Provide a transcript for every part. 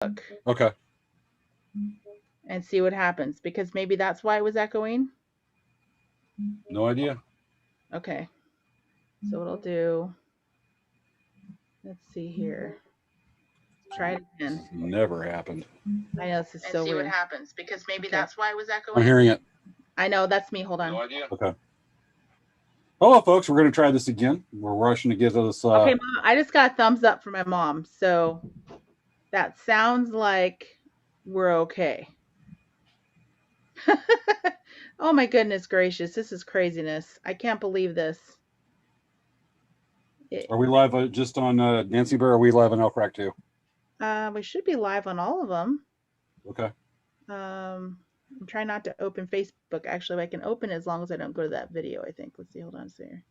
Okay. and see what happens, because maybe that's why it was echoing. No idea. Okay. So what I'll do, let's see here. Try it again. Never happened. I know this is so weird. See what happens, because maybe Okay. that's why it was echoing. I'm hearing it. I know, that's me. Hold on. No idea. Okay. Hello, folks. We're going to try this again. We're rushing to get this. Okay, Mom, I just got a thumbs up from my mom, so that sounds like we're okay. Oh my goodness gracious, this is craziness. I can't believe this. Are we live just on Nancy Bear? Or are we live on Elk Rack too? We should be live on all of them. Okay. I'm trying not to open Facebook. Actually, I can open it as long as I don't go to that video, I think. Let's see. Hold on a second.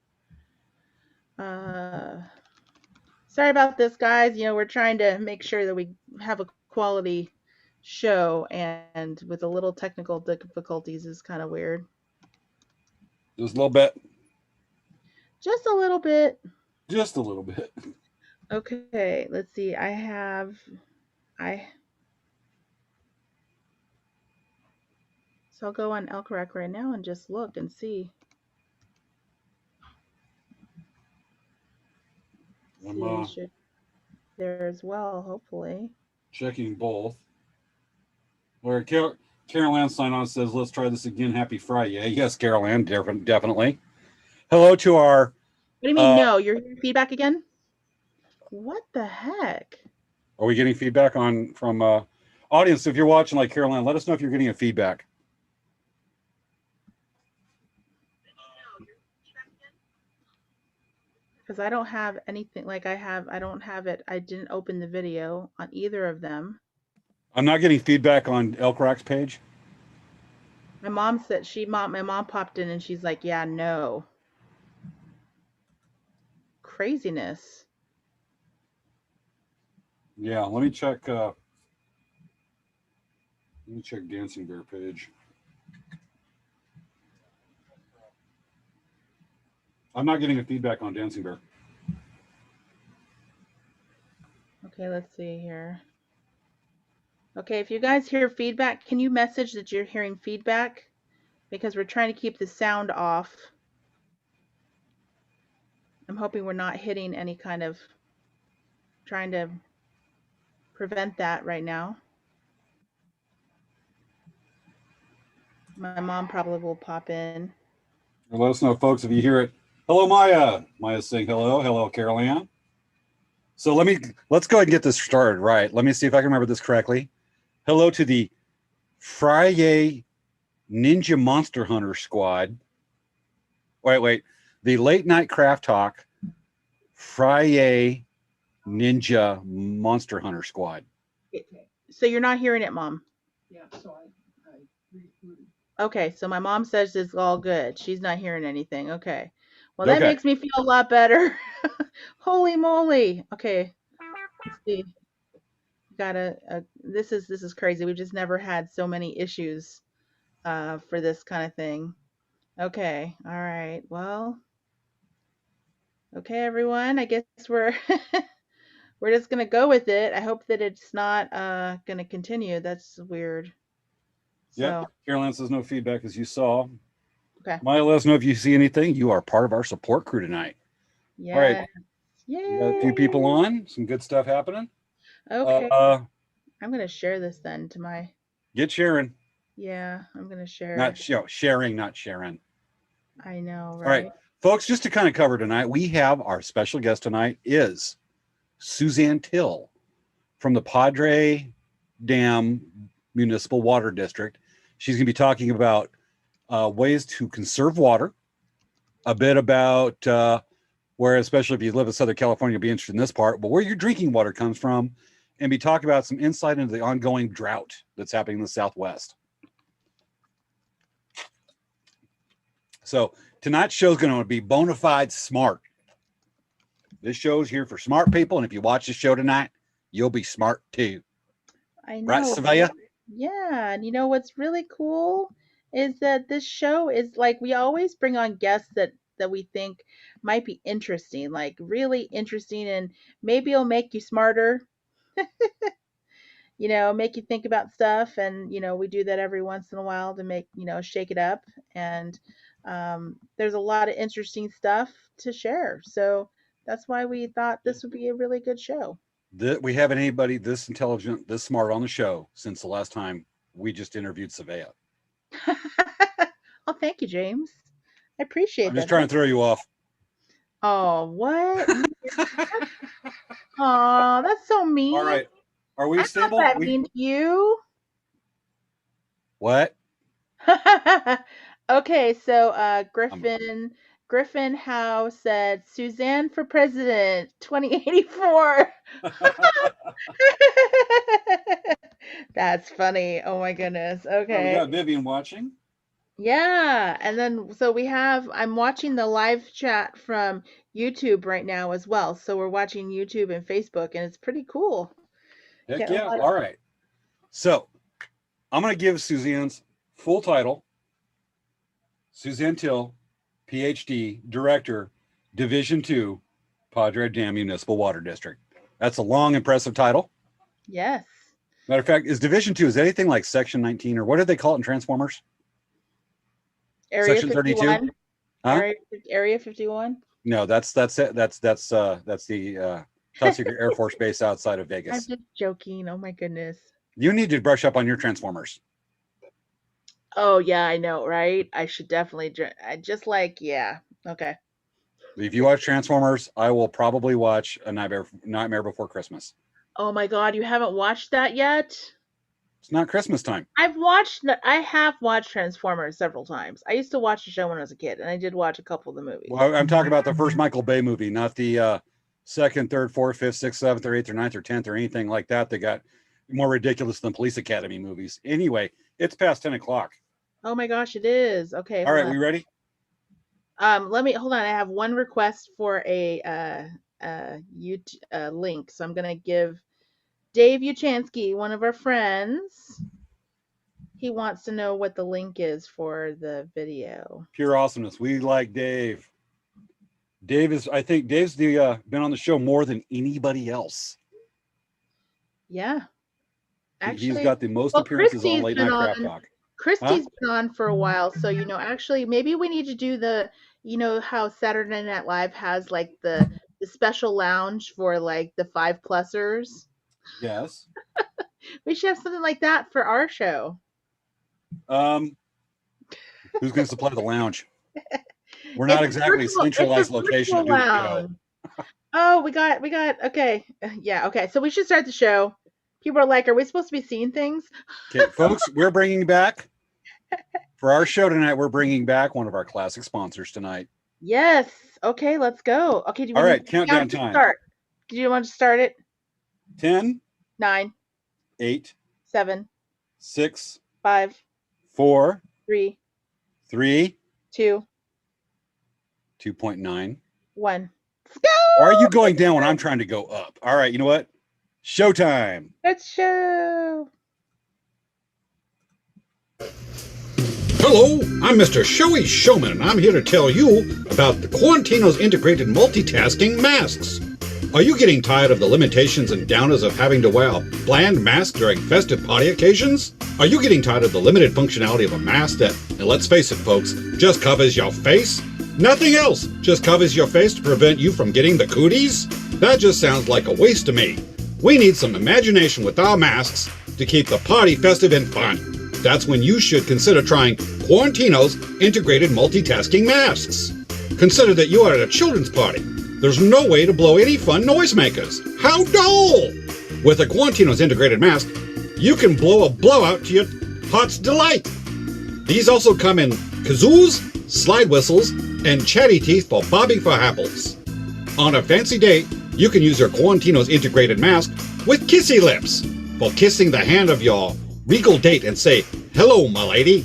Sorry about this, guys. You know, we're trying to make sure that we have a quality show, and with a little technical difficulties is kind of weird. Just a little bit. Just a little bit. Just a little bit. Okay, let's see. So I'll go on Elk Rack right now and just look and see. See, there as well, hopefully. Checking both. Where Carol Ann sign on says, "Let's try this again. Happy Friday." Yes, Carol Ann, definitely. Hello to our. What do you mean? No, you're hearing feedback again? What the heck? Are we getting feedback from audience? If you're watching, like Carol Ann, let us know if you're getting a feedback. Because I don't have anything like I don't have it. I didn't open the video on either of them. I'm not getting feedback on Elk Rack's page. My mom said my mom popped in and she's like, yeah, no. Craziness. Yeah, let me check Dancing Bear page. I'm not getting a feedback on Dancing Bear. Okay, let's see here. Okay, if you guys hear feedback, can you message that you're hearing feedback? Because we're trying to keep the sound off. I'm hoping we're not hitting any kind of, trying to prevent that right now. My mom probably will pop in. And let us know, folks, if you hear it. Hello, Maya. Maya's saying hello. Hello, Carol Ann. So let's go ahead and get this started right. Let me see if I can remember this correctly. Hello to the Friday Ninja Monster Hunter Squad. Wait. The Late Night Craft Talk Friday Ninja Monster Hunter Squad. So you're not hearing it, Mom? Yeah, so I rebooted. Okay, so my mom says it's all good. She's not hearing anything. Okay. Well, that makes me feel a lot better. Holy moly. Okay. Let's see. This is crazy. We've just never had so many issues for this kind of thing. Okay. All right. Well, okay, everyone. I guess we're we're just gonna go with it. I hope that it's not gonna continue. That's weird. Yeah, Caroline says no feedback, as you saw. Okay. Maya, let us know if you see anything. You are part of our support crew tonight. Yeah. All right. Yay. We got a few people on. Some good stuff happening. Okay. I'm gonna share this then to my. Get sharing. Yeah, I'm gonna share. Not sharing, not sharing. I know, right? All right, folks. Just to kind of cover tonight, we have our special guest tonight is Suzanne Till from the Padre Dam Municipal Water District. She's going to be talking about ways to conserve water, a bit about where, especially if you live in Southern California, you'll be interested in this part, but where your drinking water comes from, and be talking about some insight into the ongoing drought that's happening in the Southwest. So tonight's show is going to be bona fide smart. This show is here for smart people, and if you watch the show tonight, you'll be smart too. I know. Right, Savia? Yeah, and you know what's really cool is that this show is like, we always bring on guests that we think might be interesting, like really interesting, and maybe it'll make you smarter. make you think about stuff. And, we do that every once in a while to make, shake it up. And there's a lot of interesting stuff to share. So that's why we thought this would be a really good show. We haven't anybody this intelligent, this smart on the show since the last time we just interviewed Savea. Oh, thank you, James. I appreciate that. I'm just trying to throw you off. Oh, what? Oh, that's so mean. All right. Are we stable? That mean to you? What? Okay, so Griffin Howe said Suzanne for president 2084. That's funny. Oh my goodness. Okay. We got Vivian watching. Yeah, and then so I'm watching the live chat from YouTube right now as well. So we're watching YouTube and Facebook, and it's pretty cool. Heck yeah. All right. So I'm going to give Suzanne's full title. Suzanne Till, PhD, Director, Division 2, Padre Dam Municipal Water District. That's a long, impressive title. Yes. Matter of fact, is Division 2, is that anything like Section 19, or what did they call it in Transformers? Area Section 51? 32? Huh? Area 51? No, that's it. That's the top secret Air Force base outside of I'm Vegas. just joking. Oh my goodness. You need to brush up on your Transformers. Oh yeah, I know, right? I should definitely yeah. Okay. If you watch Transformers, I will probably watch A Nightmare Before Christmas. Oh my God, you haven't watched that yet? It's not Christmas time. I have watched Transformers several times. I used to watch the show when I was a kid, and I did watch a couple of the movies. Well, I'm talking about the first Michael Bay movie, not the second, third, fourth, fifth, sixth, seventh, or eighth, or ninth, or 10th, or anything like that. They got more ridiculous than Police Academy movies. Anyway, it's past 10 o'clock. Oh my gosh, it is. Okay. All right, we ready? Let me hold on. I have one request for a YouTube link, so I'm gonna give Dave Uchansky, one of our friends. He wants to know what the link is for the video. Pure awesomeness. We like Dave. I think Dave's been on the show more than anybody else. Yeah. Actually, he's got the most appearances on Late Night Crap Talk. Christy's been on for a while, so actually maybe we need to do the how Saturday Night Live has like the special lounge for like the 5+ers. Yes. We should have something like that for our show. Who's going to supply the lounge? We're not exactly a centralized location to do the show. Oh, we got okay. Yeah, okay. So we should start the show. People are like, are we supposed to be seeing things? Okay, folks, we're bringing back for our show tonight. We're bringing back one of our classic sponsors tonight. Yes. Okay, let's go. Okay. All right, countdown time. Do you want to start it? 10, 9, 8, 7, 6, 5, 4, 3, 2, 2, 2.9, 1. Let's go! Why are you going down when I'm trying to go up? All right, you know what? Showtime. Let's show. Hello, I'm Mr. Showy Showman, and I'm here to tell you about the Quarantino's integrated multitasking masks. Are you getting tired of the limitations and downers of having to wear a bland mask during festive party occasions? Are you getting tired of the limited functionality of a mask that, and let's face it folks, just covers your face? Nothing else just covers your face to prevent you from getting the cooties? That just sounds like a waste to me. We need some imagination with our masks to keep the party festive and fun. That's when you should consider trying Quarantino's integrated multitasking masks. Consider that you are at a children's party. There's no way to blow any fun noisemakers. How dull! With a Quarantino's integrated mask, you can blow a blowout to your heart's delight. These also come in kazoos, slide whistles, and chatty teeth for bobbing for apples. On a fancy date, you can use your Quarantino's integrated mask with kissy lips for kissing the hand of your regal date and say, "Hello, my lady."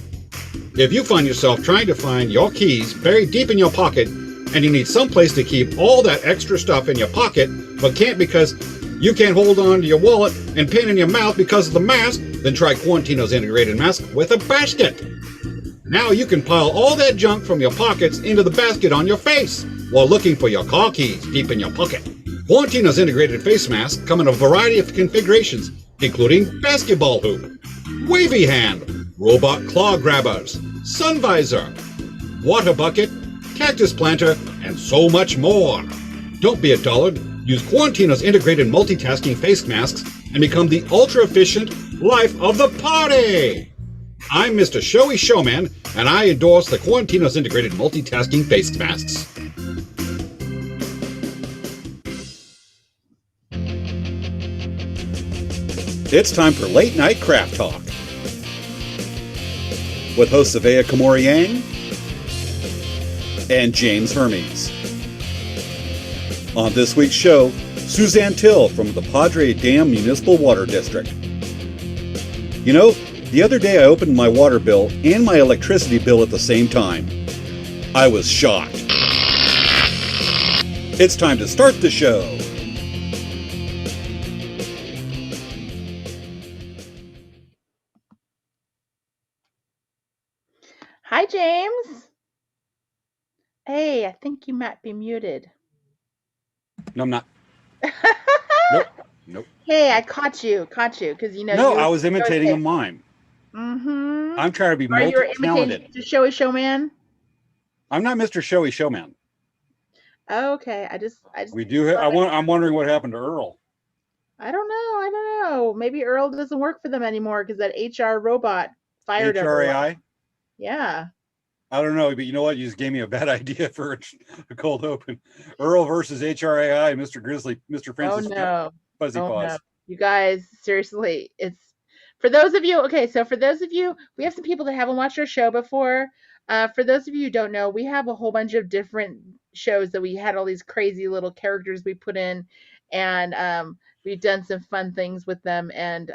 If you find yourself trying to find your keys buried deep in your pocket and you need some place to keep all that extra stuff in your pocket but can't because you can't hold on to your wallet and pain in your mouth because of the mask, then try Quarantino's integrated mask with a basket. Now you can pile all that junk from your pockets into the basket on your face while looking for your car keys deep in your pocket. Quarantino's integrated face masks come in a variety of configurations including basketball hoop, wavy hand, robot claw grabbers, sun visor, water bucket, cactus planter, and so much more. Don't be a dullard. Use Quarantino's integrated multitasking face masks and become the ultra-efficient life of the party. I'm Mr. Showy Showman, and I endorse the Quarantino's integrated multitasking face masks. It's time for Late Night Craft Talk with hosts Avea Kamori Yang and James Hermes. On this week's show, Suzanne Till from the Padre Dam Municipal Water District. You know, the other day I opened my water bill and my electricity bill at the same time. I was shocked. It's time to start the show. Hi, James. Hey, I think you might be muted. No, I'm not. Nope. Hey, I caught you, because you know. No, I was imitating a mime. Mm-hmm. I'm trying to be Are you multi-talented. imitating the Showy Showman? I'm not Mr. Showy Showman. Oh, okay, I just. We do. I'm wondering what happened to Earl. I don't know. Maybe Earl doesn't work for them anymore because that HR robot fired everyone. HRAI. Yeah. I don't know, but you know what? You just gave me a bad idea for a cold open. Earl versus HRAI, Mr. Grizzly, Mr. Francis. Oh no. Fuzzy Paws. No. You guys, seriously, it's for those of you. Okay, so for those of you, we have some people that haven't watched our show before. For those of you who don't know, we have a whole bunch of different shows that we had all these crazy little characters we put in, and we've done some fun things with them, and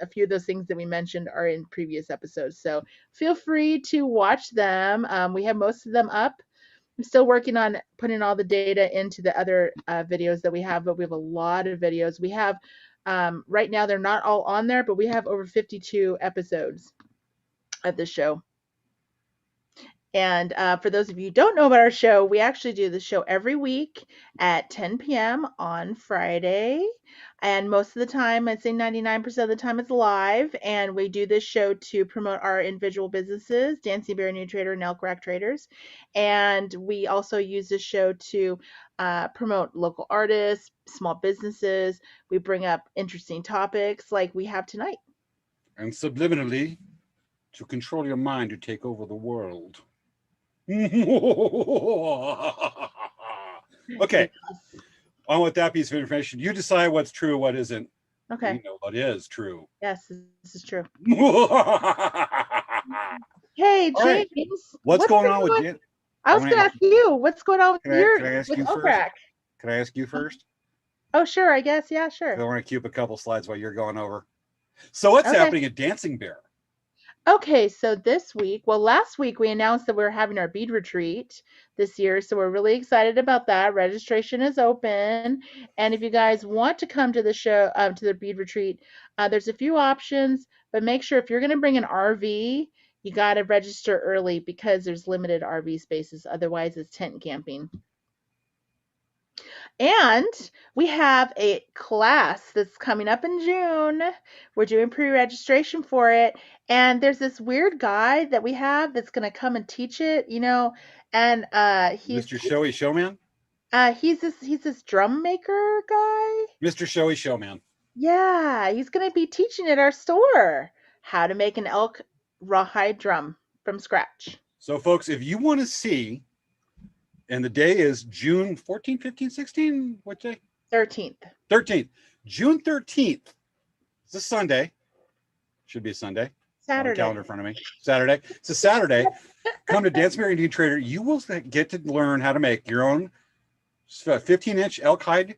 a few of those things that we mentioned are in previous episodes. So feel free to watch them. We have most of them up. I'm still working on putting all the data into the other videos that we have, but we have a lot of videos. We have, right now, they're not all on there, but we have over 52 episodes of the show. And for those of you who don't know about our show, we actually do the show every week at 10 p.m. on Friday. And most of the time, I'd say 99% of the time, it's live. And we do this show to promote our individual businesses, Dancing Bear New Trader and Elk Rack Traders. And we also use this show to promote local artists, small businesses. We bring up interesting topics like we have tonight. And subliminally, to control your mind to take over the world. Okay. On with that piece of information, you decide what's true and what isn't. Okay. You know what is true. Yes, this is true. Hey, James. Right. What's going on with Dan? I was going to ask you, what's going on with Can I ask you Elk first? Rack? Can I ask you first? Oh, sure. I guess. Yeah, sure. I want to cue up a couple slides while you're going over. So what's happening at Dancing Bear? Okay, so this week, well, last week we announced that we're having our bead retreat this year, so we're really excited about that. Registration is open, and if you guys want to come to the show, to the bead retreat, there's a few options, but make sure if you're going to bring an RV, you got to register early because there's limited RV spaces. Otherwise, it's tent camping. And we have a class that's coming up in June. We're doing pre-registration for it. And there's this weird guy that we have that's going to come and teach it, you know, and he's Mr. Showy Showman? He's this drum maker guy. Mr. Showy Showman. Yeah, he's going to be teaching at our store how to make an elk rawhide drum from scratch. So folks, if you want to see, and the day is June 14, 15, 16, what day? 13th. 13th. June 13th. It's a Sunday. Should be a Sunday. Saturday. On the calendar in front of me. Saturday. It's a Saturday. Come to Dance Bear Indian Trader. You will get to learn how to make your own 15-inch elk hide,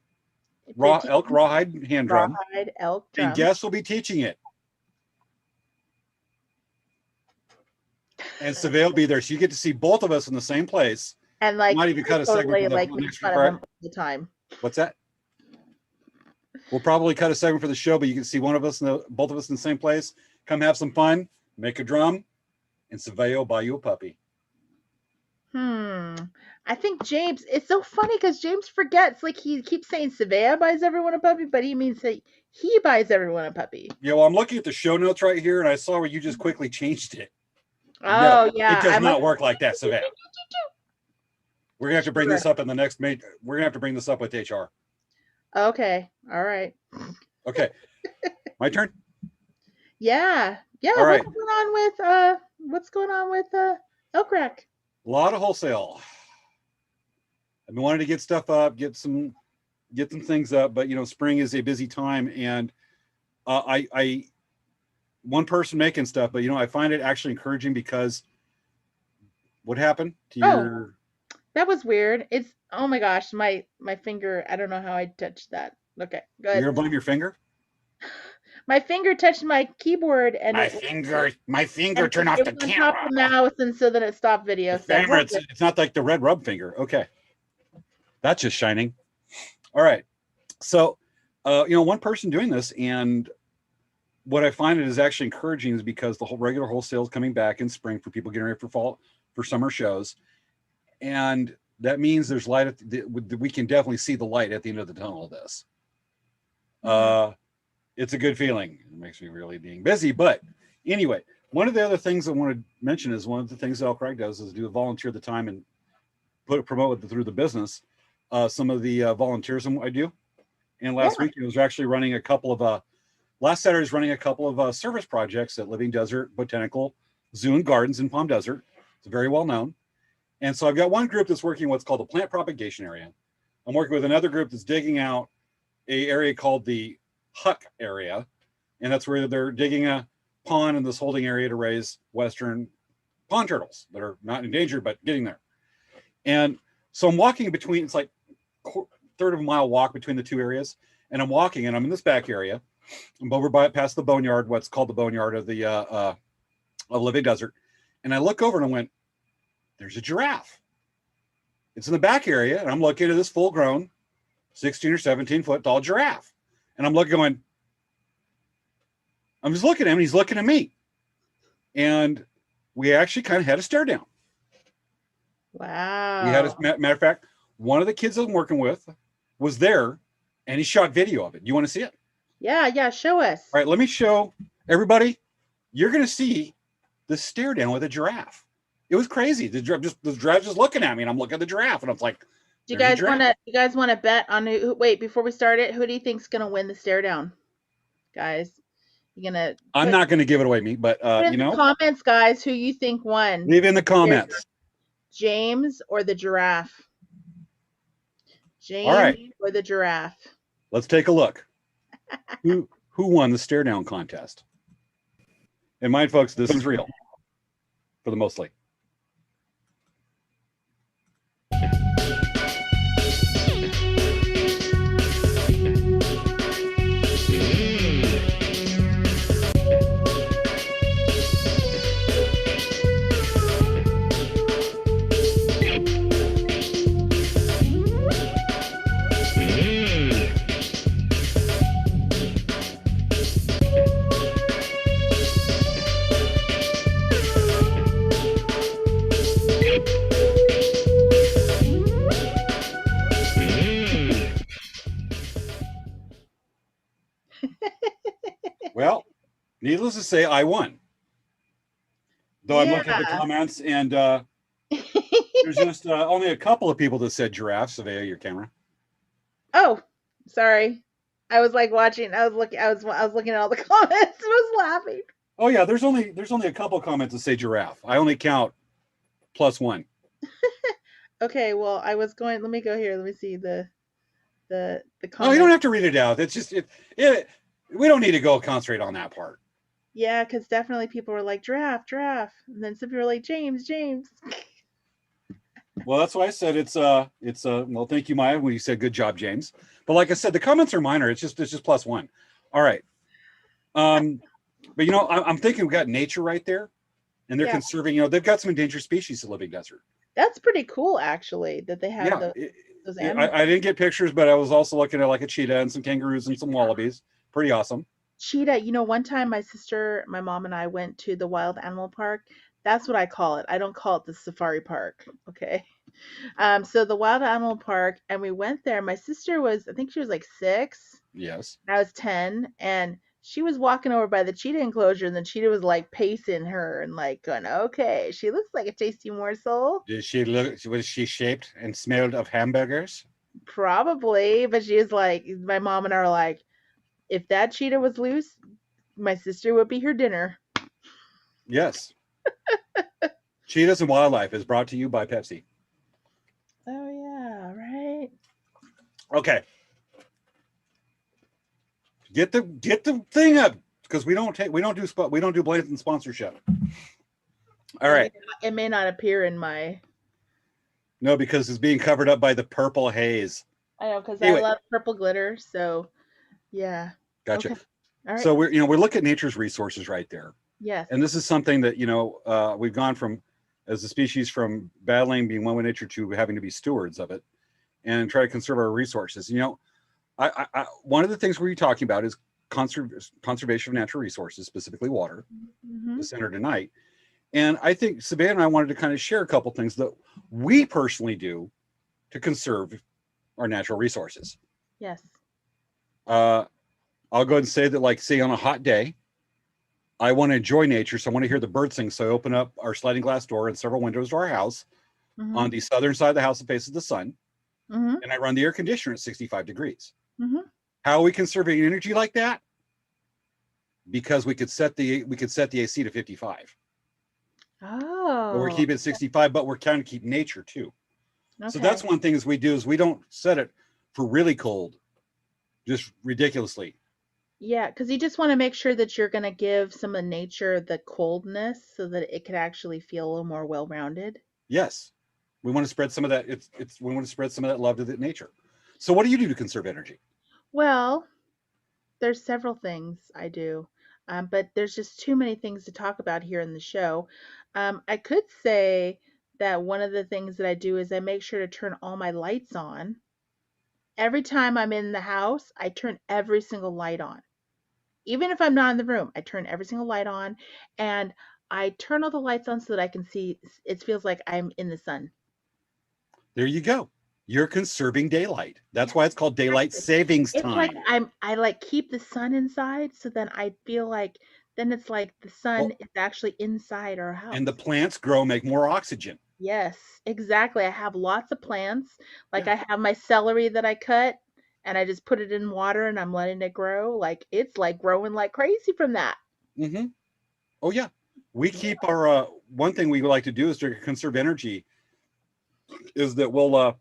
elk rawhide hand drum. Rawhide elk drum. And guests will be teaching it. And Suzanne will be there. So you get to see both of us in the same place. And like, might even cut a segment from like the make next fun of them all the time. What's that? We'll probably cut a segment for the show, but you can see both of us in the same place. Come have some fun, make a drum, and Suzanne will buy you a puppy. I think James, it's so funny because James forgets, like he keeps saying Savea buys everyone a puppy, but he means that he buys everyone a puppy. Yeah, well, I'm looking at the show notes right here, and I saw where you just quickly changed it. Oh No, yeah, it does I not must. work like that, Savannah. We're gonna have to bring Sure. this up in the next meet. We're gonna have to bring this up with HR. Okay, all right. Okay, my turn. Yeah, yeah. All right, What's going on with Elk Rack? a lot of wholesale. I've been wanting to get stuff up, get some things up, but spring is a busy time, and I one person making stuff, but I find it actually encouraging because what happened to Oh, your? that was weird. It's oh my gosh, my finger. I don't know how I touched that. Okay, You're good. gonna blame your finger? My finger touched my keyboard and My it finger. and Turn off it the was on top camera. of the mouse, and so then it stopped video. The So camera. It's not like the red rub finger. Okay, that's just shining. All right. So, one person doing this, and what I find it is actually encouraging is because the whole regular wholesale is coming back in spring for people getting ready for fall, for summer shows. And that means there's light we can definitely see the light at the end of the tunnel of this. It's a good feeling. It makes me really being busy. But anyway, one of the other things I want to mention is one of the things Elk Rack does is do a volunteer the time and promote it through the business. Some of the volunteerism I do. And last week, I was actually running a couple of, last Saturday, I was running a couple of service projects at Living Desert Botanical Zoo and Gardens in Palm Desert. It's very well known. And so I've got one group that's working what's called the plant propagation area. I'm working with another group that's digging out a area called the Huck area. And that's where they're digging a pond in this holding area to raise Western pond turtles that are not endangered, but getting there. And so I'm walking between, it's like third of a mile walk between the two areas. And I'm walking and I'm in this back area. I'm over past the boneyard, what's called the boneyard of the of Living Desert. And I look over and I went, there's a giraffe. It's in the back area. And I'm looking at this full grown 16 or 17 foot tall giraffe. And I'm looking going, I'm just looking at him and he's looking at me. And we actually kind of had a stare down. Wow. We had matter of fact, one of the kids I'm working with was there and he shot video of it. You want to see it? Yeah, show us. All right, let me show everybody. You're going to see the stare down with a giraffe. It was crazy. The giraffe just looking at me, and I'm looking at the giraffe, and I was like, Do you guys want to bet on who? Wait, before we start it, who do you think's gonna win the stare down, guys? You gonna? I'm not going to give it away, but put in the comments, guys, who you think won? Leave in the comments. James or the giraffe? James All right. or the giraffe? Let's take a look. Who won the stare down contest? And mind, folks, this is real for the mostly. Well, needless to say, I won. Though I'm looking at the comments, and there's just only a couple of people that said giraffe. Savea, your camera. Oh, sorry. I was like watching. I was looking at all the comments. I was laughing. Oh yeah, there's only a couple of comments that say giraffe. I only count +1. Okay, well, I was going. Let me go here. Let me see the comments. No, you don't have to read it out. It's just we don't need to go concentrate on that part. Yeah, because definitely people were like giraffe, and then some people were like James. Well, that's why I said it's well, thank you, Maya, when you said good job, James. But like I said, the comments are minor. It's just +1. All right. But I'm thinking we've got nature right there, and they're conserving. They've got some endangered species in Living Desert. That's pretty cool, actually, that they have those animals. I didn't get pictures, but I was also looking at like a cheetah and some kangaroos and some wallabies. Pretty awesome. Cheetah. One time my sister, my mom, and I went to the wild animal park. That's what I call it. I don't call it the safari park. Okay. So the wild animal park, and we went there. My sister was, I think she was like 6. Yes. I was 10, and she was walking over by the cheetah enclosure, and the cheetah was like pacing her and like going, okay, she looks like a tasty morsel. Did she look? Was she shaped and smelled of hamburgers? Probably, but she was like, my mom and I are like, if that cheetah was loose, my sister would be her dinner. Yes. Cheetahs and Wildlife is brought to you by Pepsi. Oh yeah, right. Okay. Get the thing up because we don't do blatant sponsorship. All right. It may not appear in my. No, because it's being covered up by the purple haze. I know, because Anyway. I love purple glitter. So, yeah. Gotcha. Okay. All right. So we're looking at nature's resources right there. Yes. And this is something that, we've gone from, as a species, from battling being one with nature to having to be stewards of it and try to conserve our resources. I one of the things we're talking about is conservation of natural resources, specifically water, Mhm. the center tonight. And I think Savannah and I wanted to kind of share a couple things that we personally do to conserve our natural resources. Yes. I'll go ahead and say that, like, say on a hot day, I want to enjoy nature, so I want to hear the birds sing. So I open up our sliding glass door and several windows to our house Mhm. on the southern side of the house that faces the sun, Mhm. and I run the air conditioner at 65 degrees. Mhm. How are we conserving energy like that? Because we could set the AC to 55. Oh. But we're keeping it 65, but we're trying to keep nature too. Okay. So that's one thing is we do is we don't set it for really cold, just ridiculously. Yeah, because you just want to make sure that you're going to give some of nature the coldness so that it could actually feel a little more well-rounded. Yes, we want to spread some of that. We want to spread some of that love to the nature. So what do you do to conserve energy? Well, there's several things I do, but there's just too many things to talk about here in the show. I could say that one of the things that I do is I make sure to turn all my lights on. Every time I'm in the house, I turn every single light on. Even if I'm not in the room, I turn every single light on, and I turn all the lights on so that I can see. It feels like I'm in the sun. There you go. You're conserving daylight. That's why it's called daylight savings It's like time. I like keep the sun inside, so then I feel like then it's like the sun is actually inside our house. And the plants grow, make more oxygen. Yes, exactly. I have lots of plants. Like I have my celery that I cut and I just put it in water and I'm letting it grow. Like it's like growing like crazy from that. Mm-hmm. Oh yeah. We keep our one thing we like to do is to conserve energy is that we'll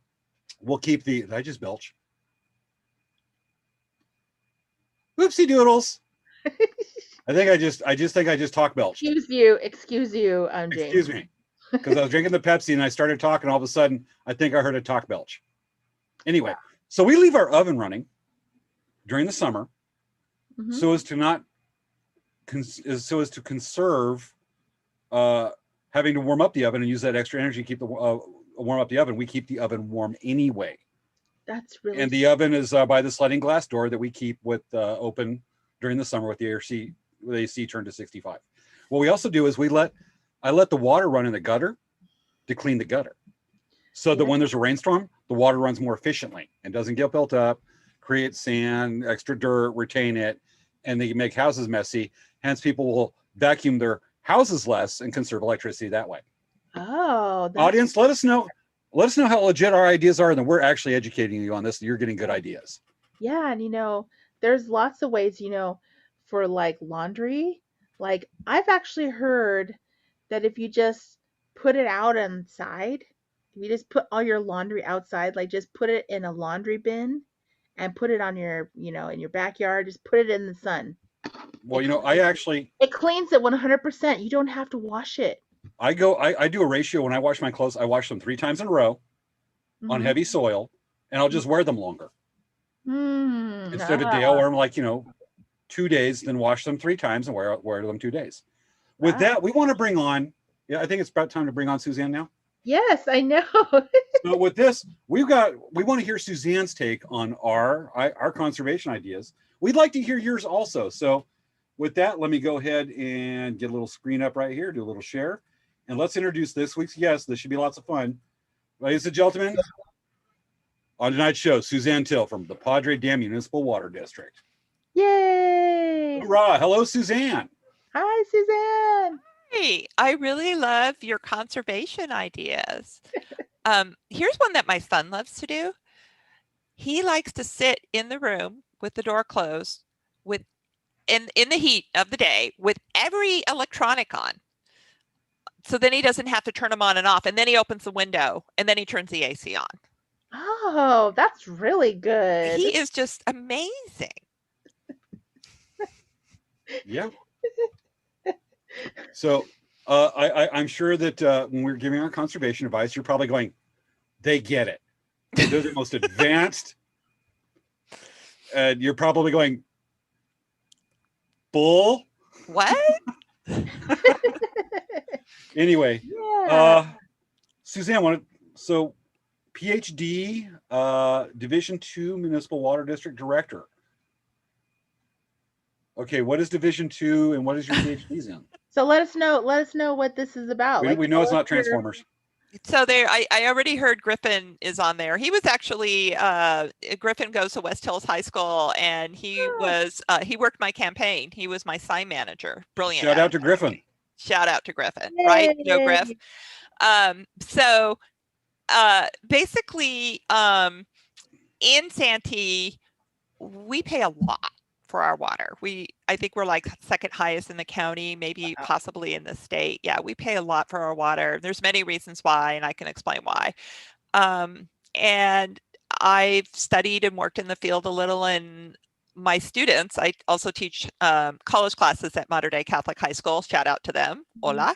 keep the did I just belch? Oopsie doodles. I just talk belched. Excuse you, James. Excuse me. Because I was drinking the Pepsi and I started talking, all of a sudden I think I heard a talk belch. Anyway, so we leave our oven running during the summer so as to not to conserve having to warm up the oven and use that extra energy to keep the warm up the oven. We keep the oven warm anyway. That's really and the oven is by the sliding glass door that we keep with open during the summer with the AC turned to 65. What we also do is I let the water run in the gutter to clean the gutter so that when there's a rainstorm, the water runs more efficiently and doesn't get built up, create sand, extra dirt, retain it, and they make houses messy. Hence, people will vacuum their houses less and conserve electricity that way. Oh, audience, let us know how legit our ideas are, and then we're actually educating you on this, and you're getting good ideas. Yeah, and there's lots of ways, for like laundry. Like I've actually heard that if you just put it out inside, if you just put all your laundry outside, like just put it in a laundry bin and put it on your, in your backyard, just put it in the sun. Well, it cleans it 100%. You don't have to wash it. I do a ratio when I wash my clothes. I wash them 3 times in a row on heavy soil, and I'll just wear them longer. Instead of a day, I'll wear them like 2 days, then wash them 3 times and wear them 2 days. With that, we want to bring on. Yeah, I think it's about time to bring on Suzanne now. Yes, I know. So with this, we want to hear Suzanne's take on our conservation ideas. We'd like to hear yours also. So with that, let me go ahead and get a little screen up right here, do a little share. And let's introduce this week's guest. This should be lots of fun. Ladies and gentlemen, on tonight's show, Suzanne Till from the Padre Dam Municipal Water District. Yay! Hurrah! Hello, Suzanne. Hi, Suzanne. Hey, I really love your conservation ideas. Here's one that my son loves to do. He likes to sit in the room with the door closed, with in the heat of the day, with every electronic on. So then he doesn't have to turn them on and off, and then he opens the window, and then he turns the AC on. Oh, that's really good. He is just amazing. Yeah. So I'm sure that when we're giving our conservation advice, you're probably going, they get it. They're the most advanced. And you're probably going, bull. What? Anyway, Yeah. Suzanne, so PhD, Division II Municipal Water District Director. Okay, what is Division II and what is your PhD's in? So let us know what this is about. We know it's not Transformers. So there, I already heard Griffin is on there. He was actually, Griffin goes to West Hills High School, and he worked my campaign. He was my sign manager. Brilliant. Shout out to Griffin. Shout out to Griffin, right? No, Griff. So basically, in Santee, we pay a lot for our water. I think we're like second highest in the county, maybe possibly in the state. Yeah, we pay a lot for our water. There's many reasons why, and I can explain why. And I've studied and worked in the field a little, and my students, I also teach college classes at Mater Dei Catholic High School. Shout out to them. Hola.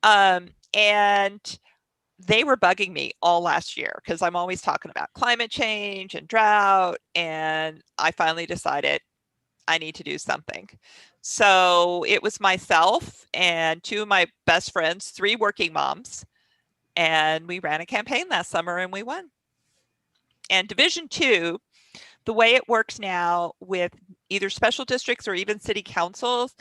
And they were bugging me all last year because I'm always talking about climate change and drought. And I finally decided I need to do something. So it was myself and two of my best friends, 3 working moms, and we ran a campaign last summer and we won. And Division II, the way it works now with either special districts or even city councils,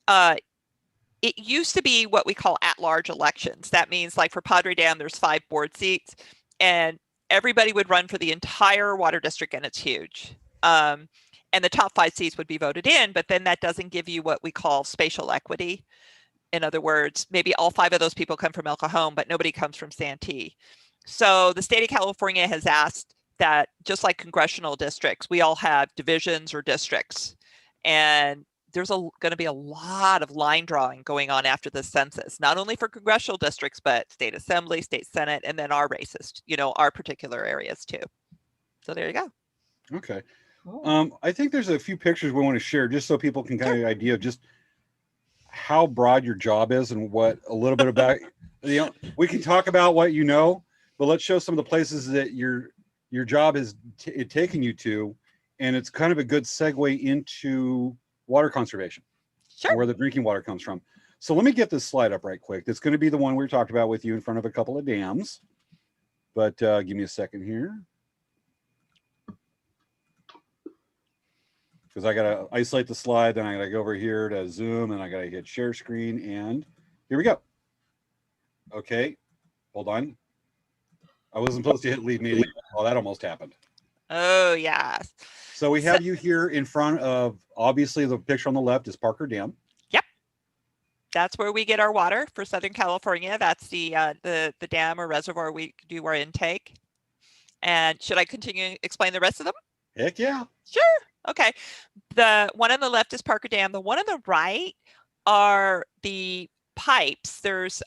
it used to be what we call at-large elections. That means, like for Padre Dam, there's 5 board seats, and everybody would run for the entire water district, and it's huge. And the top 5 seats would be voted in, but then that doesn't give you what we call spatial equity. In other words, maybe all 5 of those people come from El Cajon, but nobody comes from Santee. So the state of California has asked that, just like congressional districts, we all have divisions or districts. And there's going to be a lot of line drawing going on after the census, not only for congressional districts, but state assembly, state senate, and then our races, our particular areas too. So there you go. Okay. I think there's a few pictures we want to share just so people can kind of get an idea of just how broad your job is and what a little bit about, we can talk about what you know, but let's show some of the places that your job is taking you to. And it's kind of a good segue into water conservation, Sure. where the drinking water comes from. So let me get this slide up right quick. That's going to be the one we talked about with you in front of a couple of dams, but give me a second here. Because I got to isolate the slide, then I got to go over here to Zoom, and I got to hit share screen, and here we go. Okay, hold on. I wasn't supposed to hit leave meeting. Oh, that almost happened. Oh, yes. So we have you here in front of, obviously the picture on the left is Parker Dam. Yep. That's where we get our water for Southern California. That's the dam or reservoir we do our intake. And should I continue to explain the rest of them? Heck yeah. Sure. Okay. The one on the left is Parker Dam. The one on the right are the pipes. There's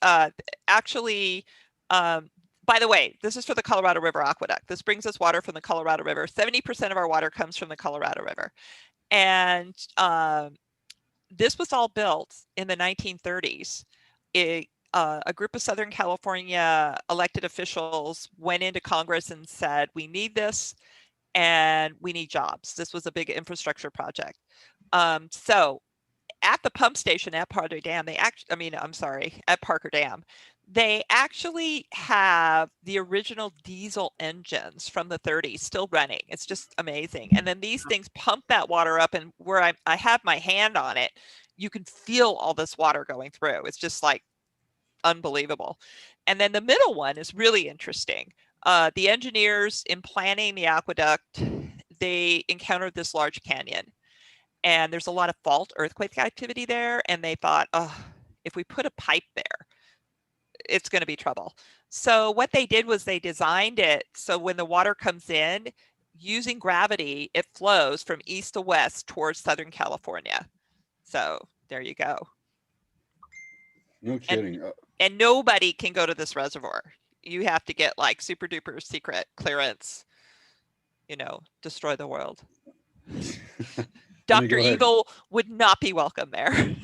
actually, by the way, this is for the Colorado River Aqueduct. This brings us water from the Colorado River. 70% of our water comes from the Colorado River. And this was all built in the 1930s. A group of Southern California elected officials went into Congress and said, we need this and we need jobs. This was a big infrastructure project. So at the pump station at Padre Dam, at Parker Dam, they actually have the original diesel engines from the 30s still running. It's just amazing. And then these things pump that water up, and where I have my hand on it, you can feel all this water going through. It's just like unbelievable. And then the middle one is really interesting. The engineers in planning the aqueduct, they encountered this large canyon, and there's a lot of fault earthquake activity there. And they thought, oh, if we put a pipe there, it's going to be trouble. So what they did was they designed it so when the water comes in, using gravity, it flows from east to west towards Southern California. So there you go. No kidding. And nobody can go to this reservoir. You have to get like super duper secret clearance, you know, destroy the world. Dr. Evil would not be welcome there.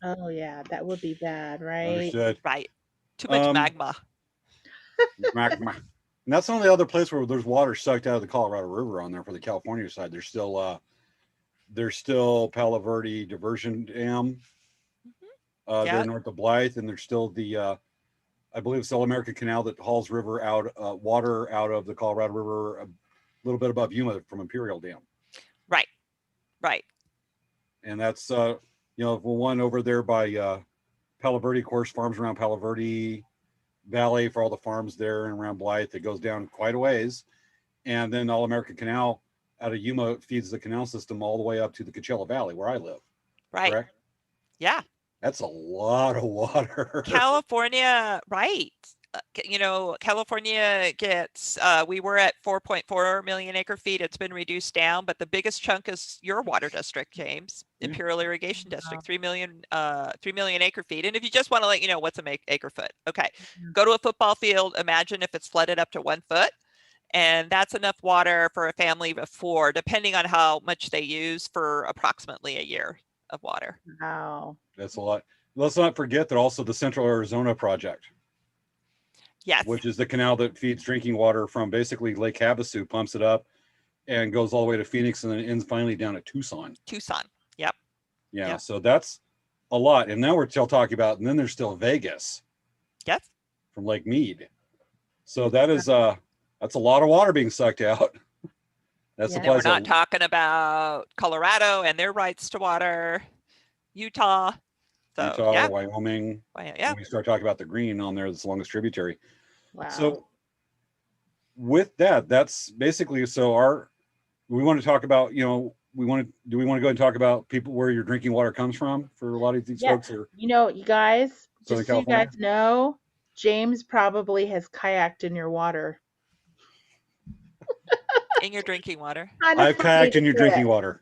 Oh yeah, that would be bad, right? Understood. Right. Too much magma. Magma. And that's the only other place where there's water sucked out of the Colorado River on there for the California side. There's still Palo Verde Diversion Dam there north of Blythe, and there's still the I believe it's the All American Canal that hauls river out water out of the Colorado River a little bit above Yuma from Imperial Dam. Right. Right. And that's you know, one over there by Palo Verde, of course, farms around Palo Verde Valley for all the farms there and around Blythe. It goes down quite a ways. And then All American Canal out of Yuma feeds the canal system all the way up to the Coachella Valley where I live. Right. Correct? Yeah. That's a lot of water. California, right. You know, California gets, we were at 4.4 million acre feet. It's been reduced down, but the biggest chunk is your water district, James, Imperial Irrigation District, 3 million acre feet. And if you just want to let you know what's a acre foot, okay, go to a football field. Imagine if it's flooded up to 1 foot, and that's enough water for a family of 4, depending on how much they use, for approximately a year of water. Wow. That's a lot. Let's not forget that also the Central Arizona Project. Yes. Which is the canal that feeds drinking water from basically Lake Havasu, pumps it up and goes all the way to Phoenix and then ends finally down at Tucson. Yep. Yeah. Yep. So that's a lot. And now we're still talking about, and then there's still Vegas. Yes. From Lake Mead. So that is that's a lot of water being sucked out. That's we're not talking about Colorado and their rights to water, Utah. So, Utah, Wyoming. Yeah. When we start talking about the green on there, that's the longest tributary. Wow. So with that, that's basically, so we want to talk about, you know, do we want to go ahead and talk about people where your drinking water comes from for a lot of these folks? Or, you know, you guys, Southern just so you California? guys know, James probably has kayaked in your water. In your drinking water. I've kayaked in your drinking water.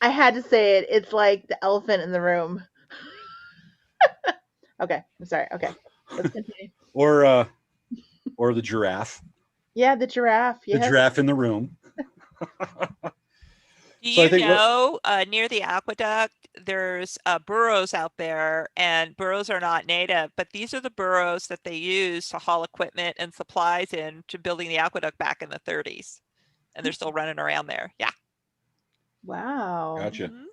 I had to say it. It's like the elephant in the room. Okay, I'm sorry. Okay, let's continue. Or the giraffe. Yeah, the giraffe. Yes. The giraffe in the room. Do you know near the aqueduct, there's burros out there, and burros are not native, but these are the burros that they use to haul equipment and supplies in to building the aqueduct back in the 30s. And they're still running around there. Yeah. Wow. Gotcha. Mm-hmm.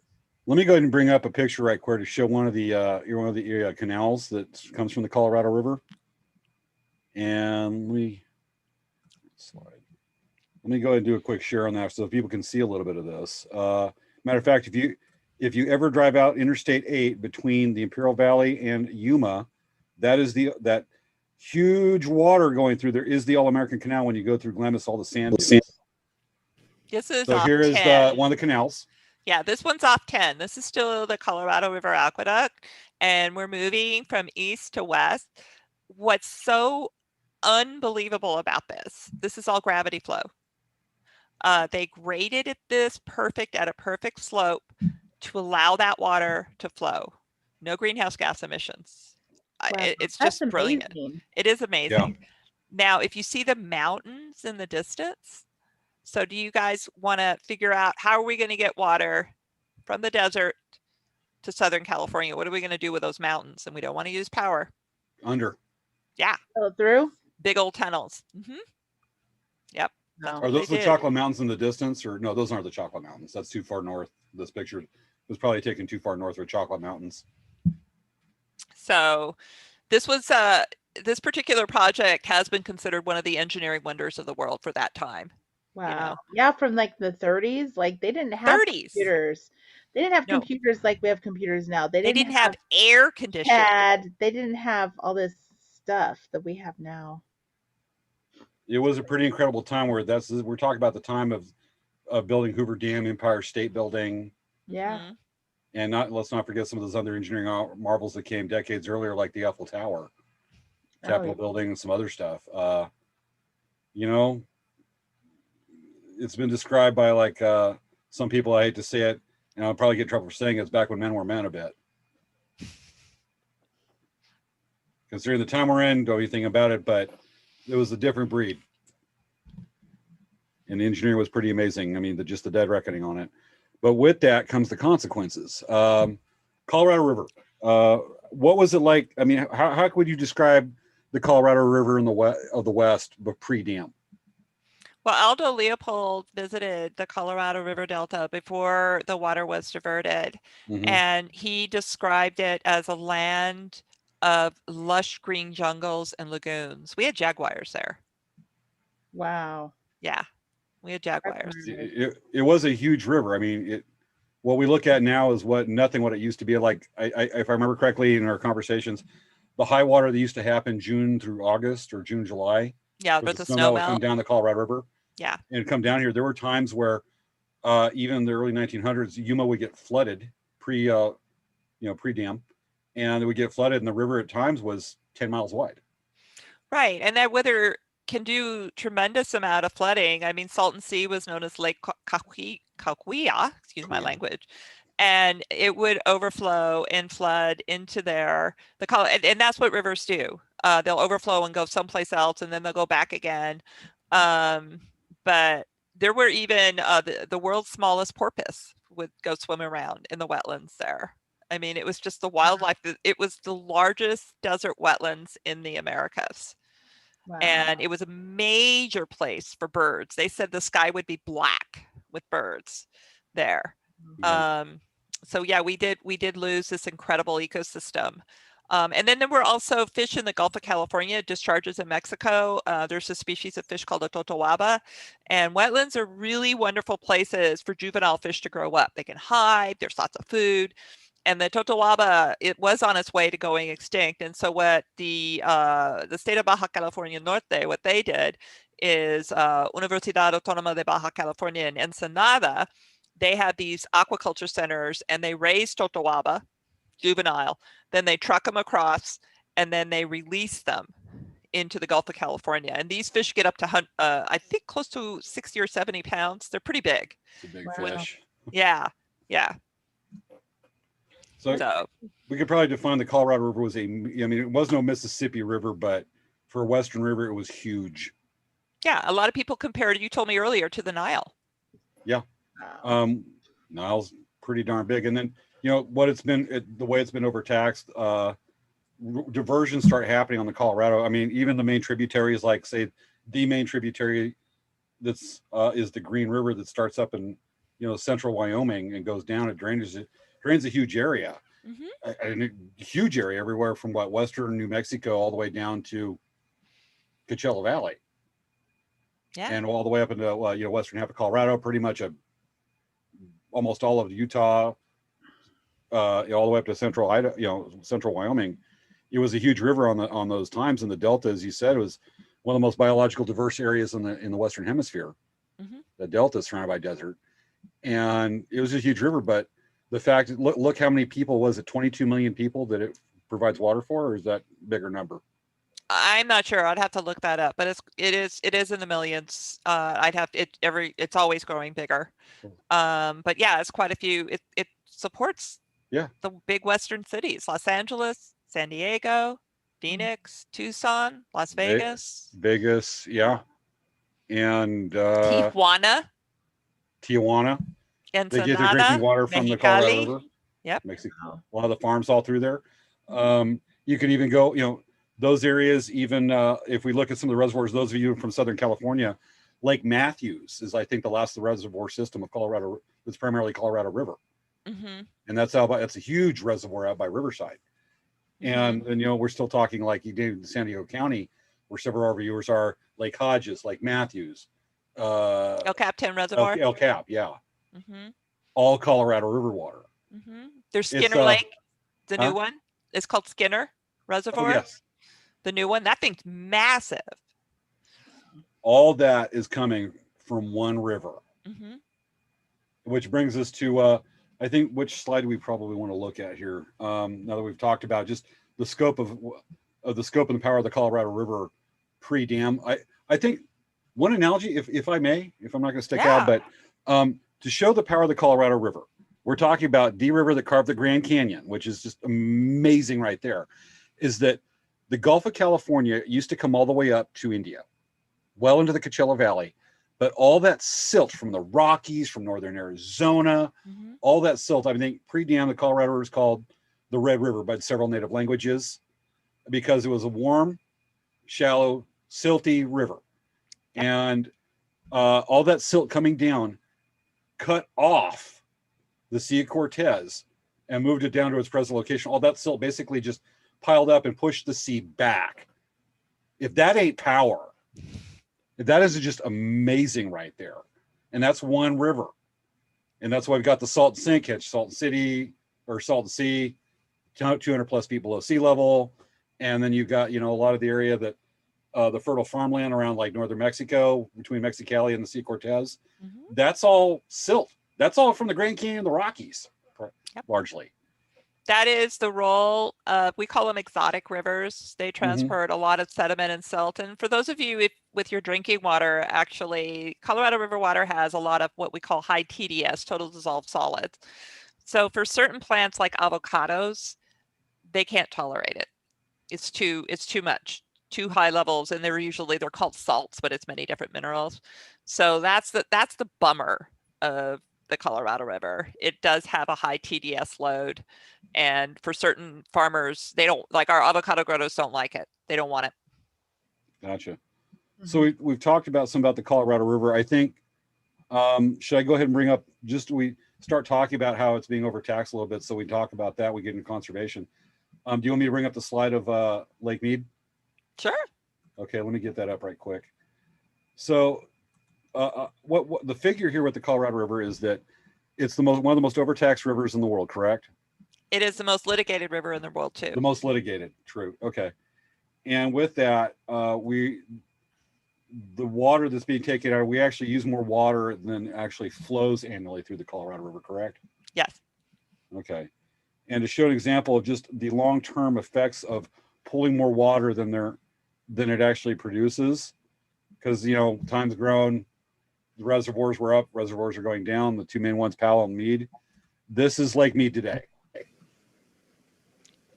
Let me go ahead and bring up a picture right quick to show one of the canals that comes from the Colorado River. And let me go ahead and do a quick share on that so people can see a little bit of this. Matter of fact, if you ever drive out Interstate 8 between the Imperial Valley and Yuma, that is that huge water going through there is the All American Canal when you go through Glamis, all the sand. This is so off here 10. Is one of the canals. Yeah, this one's off 10. This is still the Colorado River Aqueduct, and we're moving from east to west. What's so unbelievable about this is all gravity flow. They graded it at a perfect slope to allow that water to flow. No greenhouse gas emissions. Wow, it's just brilliant. It is amazing. Yeah. Now, if you see the mountains in the distance, so do you guys want to figure out how are we going to get water from the desert to Southern California? What are we going to do with those mountains? And we don't want to use power. Under. Yeah. Go through? Big old tunnels. Mm-hmm. Yep. No. Are those the chocolate mountains in the distance? Or no, those aren't the chocolate mountains. That's too far north. This picture was probably taken too far north for chocolate mountains. So this was this particular project has been considered one of the engineering wonders of the world for that time. Wow. You know? Yeah, from like the 30s. Like they didn't have computers. They didn't have No. computers like we have computers now. They They didn't didn't have air conditioning. CAD. They didn't have all this stuff that we have now. It was a pretty incredible time where we're talking about the time of building Hoover Dam, Empire State Building, Yeah. Mhm. and let's not forget some of those other engineering marvels that came decades earlier, like the Eiffel Tower, Capitol yeah. Building, and some other stuff. You know, it's been described by like some people, I hate to say it, and I'll probably get in trouble for saying it's back when men were men a bit. Considering the time we're in, don't you think about it, but it was a different breed. And the engineering was pretty amazing. I mean, just the dead reckoning on it. But with that comes the consequences. Colorado River. What was it like? I mean, how would you describe the Colorado River in the West, but pre-dam? Well, Aldo Leopold visited the Colorado River Delta before the water was diverted, Mhm. and he described it as a land of lush green jungles and lagoons. We had jaguars there. Wow. Yeah, we had jaguars. It was a huge river. I mean, what we look at now is nothing what it used to be. Like, if I remember correctly in our conversations, the high water that used to happen June through August or June, July, Yeah, was but the the snow snow would come melt. down the Colorado River. Yeah. And it'd come down here. There were times where even in the early 1900s, Yuma would get flooded pre-dam, and it would get flooded, and the river at times was 10 miles wide. Right, and that weather can do tremendous amount of flooding. I mean, Salton Sea was known as Lake Kauquia, excuse my language, and it would overflow and flood into there. And that's what rivers do. They'll overflow and go someplace else, and then they'll go back again. But there were even the world's smallest porpoise would go swim around in the wetlands there. I mean, it was just the wildlife. It was the largest desert wetlands in the Americas. Wow. And it was a major place for birds. They said the sky would be black with birds there. So yeah, we did lose this incredible ecosystem. And then there were also fish in the Gulf of California, discharges in Mexico. There's a species of fish called a totoaba, and wetlands are really wonderful places for juvenile fish to grow up. They can hide, there's lots of food. And the totoaba, it was on its way to going extinct. And so what the state of Baja California Norte, what they did is Universidad Autónoma de Baja California in Ensenada, they had these aquaculture centers, and they raised totoaba, juvenile, then they truck them across, and then they release them into the Gulf of California. And these fish get up to, I think, close to 60 or 70 pounds. They're pretty big. It's a big Wow. fish. Yeah. So we could probably define the Colorado River was it was no Mississippi River, but for a Western river, it was huge. Yeah, a lot of people compared it, you told me earlier, to the Nile. Yeah. Wow. Nile's pretty darn big. And then, what it's been, the way it's been overtaxed, diversions start happening on the Colorado. I mean, even the main tributaries, like say the main tributary that's is the Green River that starts up in, central Wyoming and goes down, it drains a huge area. Mm-hmm. A huge area everywhere from western New Mexico all the way down to Coachella Valley. Yeah. And all the way up into western half of Colorado, pretty much almost all of Utah, all the way up to central Idaho, central Wyoming. It was a huge river on those times, and the Delta, as you said, was one of the most biological diverse areas in the Western Hemisphere. Mm-hmm. The Delta is surrounded by desert, and it was a huge river. But the fact, look how many people, was it 22 million people that it provides water for, or is that a bigger number? I'm not sure. I'd have to look that up, but it is in the millions. It's always growing bigger. But yeah, it's quite a few. It supports the big Western cities: Los Angeles, San Diego, Phoenix, Tucson, Las Vegas. Vegas, yeah. And Tijuana. Ensenada. They get their drinking water from the Colorado River. Yep. Mexico. A lot of the farms all through there. You could even go, those areas, even if we look at some of the reservoirs, those of you from Southern California, Lake Matthews is, I think, the last reservoir system of Colorado. It's primarily Colorado River. Mm-hmm. And that's a huge reservoir out by Riverside. Mm-hmm. And we're still talking like you did in San Diego County, where several of our viewers are, Lake Hodges, Lake Matthews, El Capitan Reservoir. El Cap, yeah. Mm-hmm. all Colorado River water. There's Skinner Lake, the new one. It's called Skinner Reservoir. Oh, yes. The new one. That thing's massive. All that is coming from one river. Which brings us to, I think, which slide we probably want to look at here. Now that we've talked about just the scope of the scope and the power of the Colorado River pre-dam. I think one analogy, if I may, if I'm not going to stick out, but to show the power of the Colorado River, we're talking about the river that carved the Grand Canyon, which is just amazing right there, is that the Gulf of California used to come all the way up to India, well into the Coachella Valley, but all that silt from the Rockies, from northern Arizona, all that silt, I think pre-dam, the Colorado River is called the Red River by several native languages because it was a warm, shallow, silty river. And all that silt coming down cut off the Sea of Cortez and moved it down to its present location. All that silt basically just piled up and pushed the sea back. If that ain't power, if that isn't just amazing right there. And that's one river. And that's why we've got the Salton Sink Hitch, Salton City or Salton Sea, 200 plus feet below sea level. And then you've got, a lot of the area that the fertile farmland around like northern Mexico, between Mexicali and the Sea of Cortez. That's all silt. That's all from the Grand Canyon, the Rockies, largely. That is the role of, we call them exotic rivers. They transport a lot of sediment and silt. And for those of you with your drinking water, actually, Colorado River water has a lot of what we call high TDS, total dissolved solids. So for certain plants like avocados, they can't tolerate it. It's too much, too high levels. And they're called salts, but it's many different minerals. So that's the bummer of the Colorado River. It does have a high TDS load. And for certain farmers, they don't like, our avocado growers don't like it. They don't want it. Gotcha. So we've talked about some about the Colorado River. I think, should I go ahead and bring up we start talking about how it's being overtaxed a little bit. So we talk about that, we get into conservation. Do you want me to bring up the slide of Lake Mead? Sure. Okay, let me get that up right quick. So what the figure here with the Colorado River is that it's one of the most overtaxed rivers in the world, correct? It is the most litigated river in the world too. The most litigated, true. Okay. And with that, the water that's being taken out, we actually use more water than actually flows annually through the Colorado River, correct? Yes. Okay. And to show an example of just the long-term effects of pulling more water than it actually produces, because time's grown, the reservoirs were up, reservoirs are going down. The two main ones, Powell and Mead. This is Lake Mead today.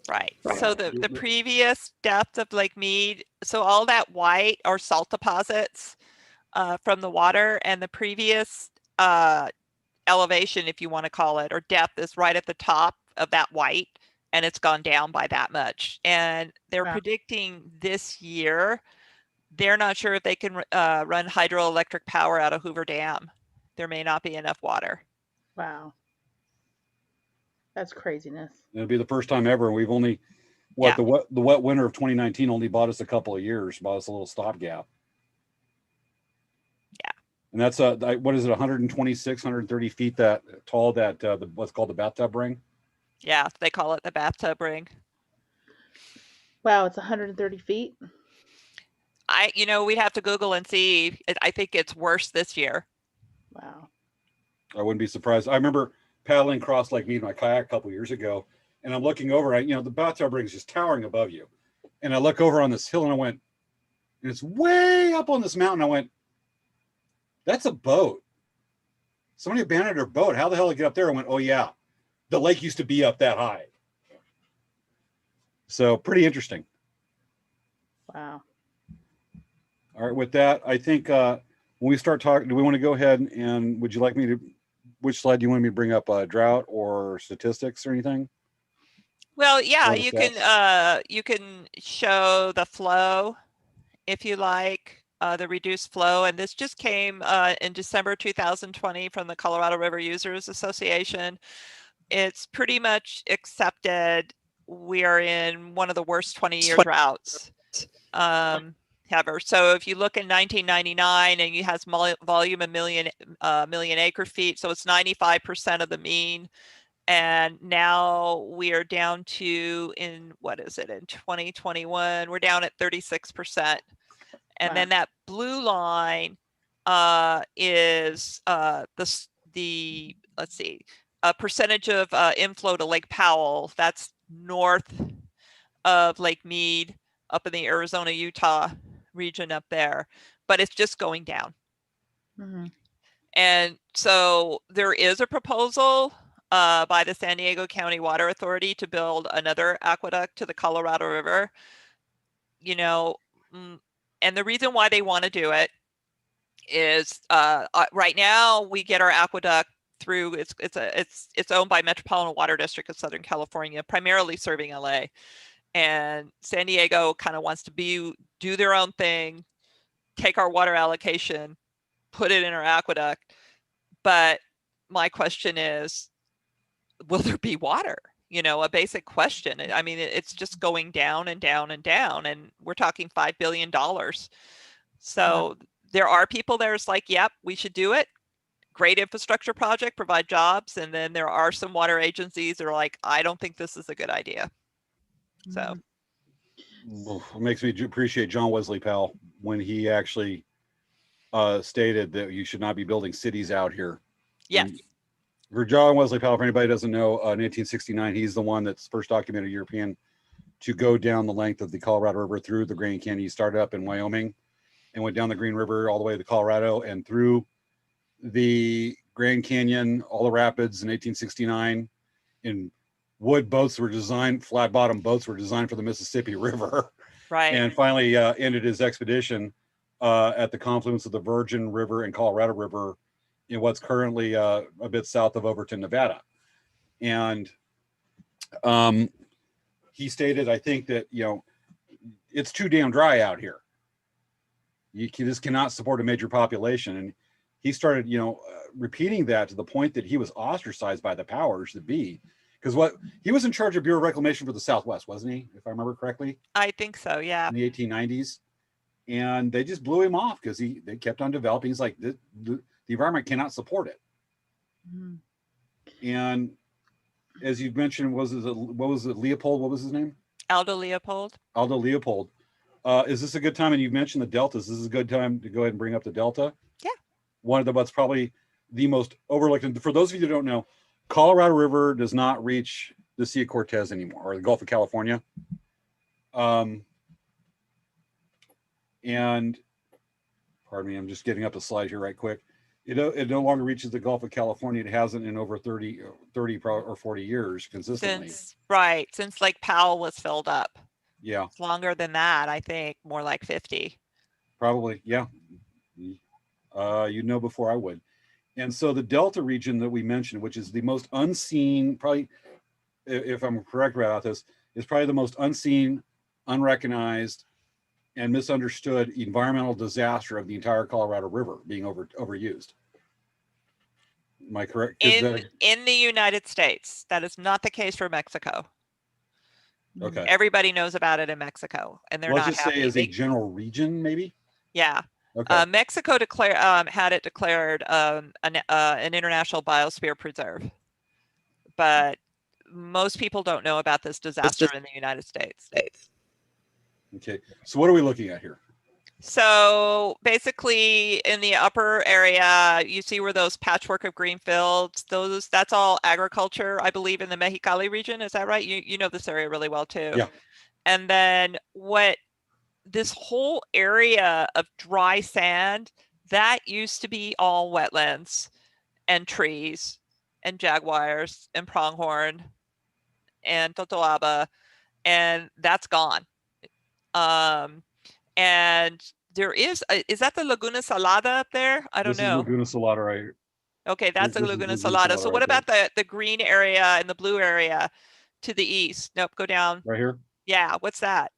Right. So the previous depth of Lake Mead, so all that white are salt deposits from the water, and the previous elevation, if you want to call it, or depth, is right at the top of that white, and it's gone down by that much. And they're predicting this year, they're not sure if they can run hydroelectric power out of Hoover Dam. There may not be enough water. Wow. That's craziness. It'll be the first time ever. And we've only, the wet winter of 2019 only bought us a couple of years, bought us a little stopgap. Yeah. And that's what is it, 126, 130 feet that tall, that what's called the bathtub ring? Yeah, they call it the bathtub ring. Wow, it's 130 feet. We'd have to Google and see. I think it's worse this year. Wow. I wouldn't be surprised. I remember paddling across Lake Mead in my kayak a couple of years ago, and I'm looking over, the bathtub ring is just towering above you. And I look over on this hill and I went, and it's way up on this mountain. I went, that's a boat. Somebody abandoned their boat. How the hell did I get up there? I went, oh yeah, the lake used to be up that high. So pretty interesting. Wow. All right, with that, I think when we start talking, do we want to go ahead and would you like me to, which slide do you want me to bring up, drought or statistics or anything? Well, yeah, you can show the flow if you like, the reduced flow. And this just came in December 2020 from the Colorado River Users Association. It's pretty much accepted we are in one of the worst 20-year droughts. ever. So if you look in 1999 and you has volume a million acre feet, so it's 95% of the mean. And now we are down to, in 2021, we're down at 36%. And Wow. then that blue line is the let's see, a percentage of inflow to Lake Powell. That's north of Lake Mead, up in the Arizona, Utah region up there, but it's just going down. Mm-hmm. And so there is a proposal by the San Diego County Water Authority to build another aqueduct to the Colorado River. You know, and the reason why they want to do it is right now we get our aqueduct through, it's owned by Metropolitan Water District of Southern California, primarily serving LA. And San Diego kind of wants to do their own thing, take our water allocation, put it in our aqueduct. But my question is, will there be water? You know, a basic question. I mean, it's just going down and down and down, and we're talking $5 billion. So there are people there's like, yep, we should do it. Great infrastructure project, provide jobs. And then there are some water agencies that are like, I don't think this is a good idea. So Well, it makes me appreciate John Wesley Powell when he actually stated that you should not be building cities out here. yes. And for John Wesley Powell, if anybody doesn't know, in 1869, he's the one that's first documented European to go down the length of the Colorado River through the Grand Canyon. He started up in Wyoming and went down the Green River all the way to Colorado and through the Grand Canyon, all the rapids in 1869. And wood boats were designed, flat bottom boats were designed for the Mississippi River. Right. And finally ended his expedition at the confluence of the Virgin River and Colorado River in what's currently a bit south of Overton, Nevada. And he stated, I think that, you know, it's too damn dry out here. You just cannot support a major population. And he started, you know, repeating that to the point that he was ostracized by the powers that be. Because he was in charge of Bureau of Reclamation for the Southwest, wasn't he? If I remember correctly. I think so, yeah. In the 1890s. And they just blew him off because they kept on developing. He's like, the environment cannot support it. Mm-hmm. And as you mentioned, what was it, Leopold? What was his name? Aldo Leopold. Aldo Leopold. Is this a good time? And you've mentioned the deltas. This is a good time to go ahead and bring up the delta. Yeah. One of what's probably the most overlooked. And for those of you that don't know, Colorado River does not reach the Sea of Cortez anymore, or the Gulf of California. And pardon me, I'm just getting up a slide here right quick. It no longer reaches the Gulf of California. It hasn't in over 30 or 40 years consistently. Since Lake Powell was filled up. Yeah. It's longer than that, I think, more like 50. Probably, yeah. You know before I would. And so the Delta region that we mentioned, which is the most unseen, probably, if I'm correct about this, is probably the most unseen, unrecognized, and misunderstood environmental disaster of the entire Colorado River being overused. Am I correct? In the United States, that is not the case for Mexico. Okay. Everybody knows about it in Mexico, and they're not happy. Let's just say as a general region, maybe. Yeah. Okay. Mexico had it declared an international biosphere preserve, but most people don't know about this disaster in the United States. Okay, so what are we looking at here? So basically in the upper area, you see where those patchwork of green fields, that's all agriculture, I believe, in the Mexicali region. Is that right? You know this area really well too. Yeah. And then this whole area of dry sand, that used to be all wetlands and trees and jaguars and pronghorn and totoaba, and that's gone. And there is that the Laguna Salada up there? I don't know. This is Laguna Salada right here. Okay, that's the Laguna Salada. So what about the green area and the blue area to the east? Nope, go down. Right here? Yeah, what's that?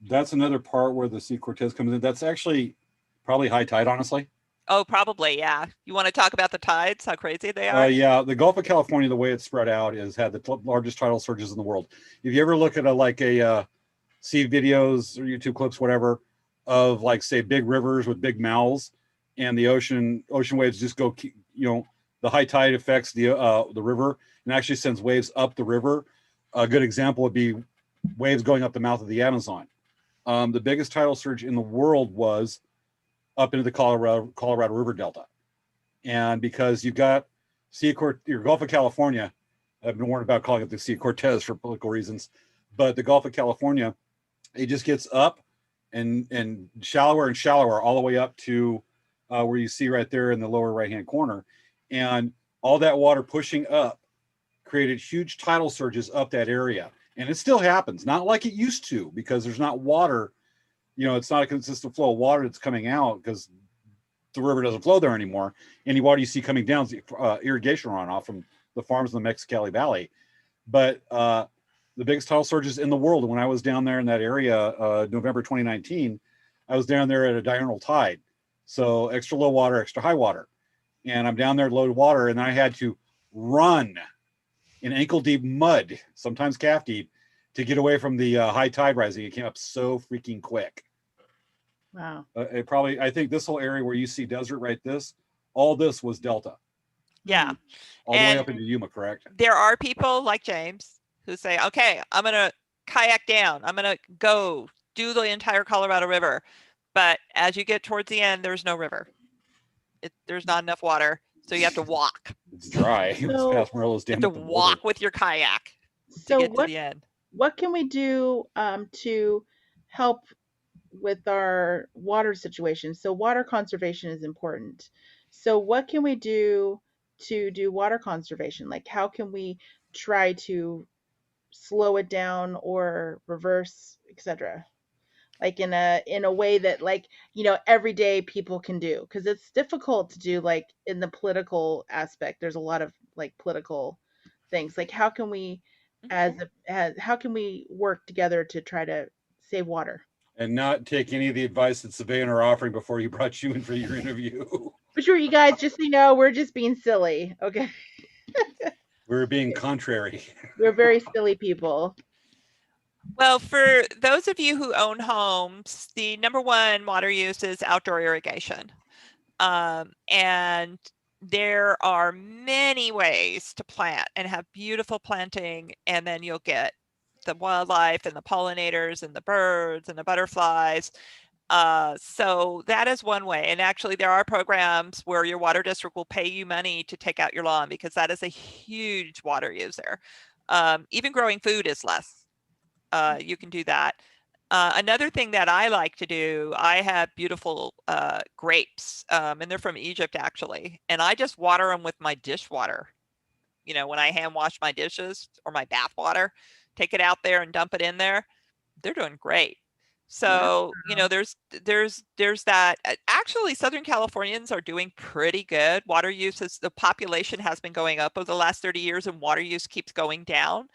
That's another part where the Sea Cortez comes in. That's actually probably high tide, honestly. Oh, probably, yeah. You want to talk about the tides, how crazy they are? Yeah, the Gulf of California, the way it's spread out, has had the largest tidal surges in the world. If you ever look at a see videos or YouTube clips, whatever, of like say big rivers with big mouths, and the ocean waves just go, the high tide affects the river and actually sends waves up the river. A good example would be waves going up the mouth of the Amazon. The biggest tidal surge in the world was up into the Colorado River Delta. And because you've got your Gulf of California, I've been warned about calling it the Sea of Cortez for political reasons, but the Gulf of California, it just gets up and shallower and shallower all the way up to where you see right there in the lower right-hand corner. And all that water pushing up created huge tidal surges up that area. And it still happens, not like it used to, because there's not water, it's not a consistent flow of water that's coming out because the river doesn't flow there anymore. Any water you see coming down is irrigation runoff from the farms in the Mexicali Valley. But the biggest tidal surges in the world, when I was down there in that area, November 2019, I was down there at a diurnal tide. So extra low water, extra high water. And I'm down there low water, and I had to run in ankle deep mud, sometimes calf deep, to get away from the high tide rising. It came up so freaking quick. Wow. I think this whole area where you see desert right all this was Delta. Yeah. All the way up into Yuma, correct? There are people like James who say, okay, I'm going to kayak down. I'm going to go do the entire Colorado River. But as you get towards the end, there's no river. There's not enough water. So you have to walk. It's dry. It's past Morelos Dam. You have to walk with your kayak to get to the end. What can we do to help with our water situation? So water conservation is important. So what can we do to do water conservation? Like how can we try to slow it down or reverse, etc.? Like in a way that everyday people can do, because it's difficult to do like in the political aspect. There's a lot of like political things. Like how can we how can we work together to try to save water? And not take any of the advice that Savannah are offering before you brought you in for your interview. For sure, you guys, just so you know, we're just being silly, okay? We're being contrary. We're very silly people. Well, for those of you who own homes, the number one water use is outdoor irrigation. And there are many ways to plant and have beautiful planting, and then you'll get the wildlife and the pollinators and the birds and the butterflies. So that is one way. And actually there are programs where your water district will pay you money to take out your lawn, because that is a huge water user. Even growing food is less. You can do that. Another thing that I like to do, I have beautiful grapes, and they're from Egypt actually, and I just water them with my dishwater. When I hand wash my dishes or my bath water, take it out there and dump it in there. They're doing great. So, there's that. Actually, Southern Californians are doing pretty good. Water use the population has been going up over the last 30 years, and water use keeps going down.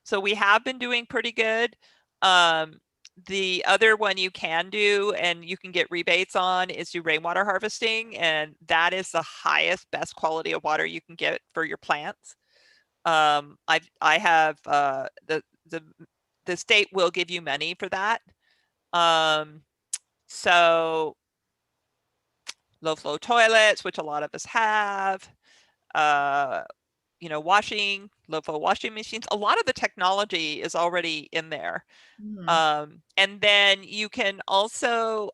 So we have been doing pretty good. The other one you can do, and you can get rebates on, is do rainwater harvesting. And that is the highest, best quality of water you can get for your plants. I have, the state will give you money for that. So low flow toilets, which a lot of us have, washing, low flow washing machines. A lot of the technology is already in there. And then you can also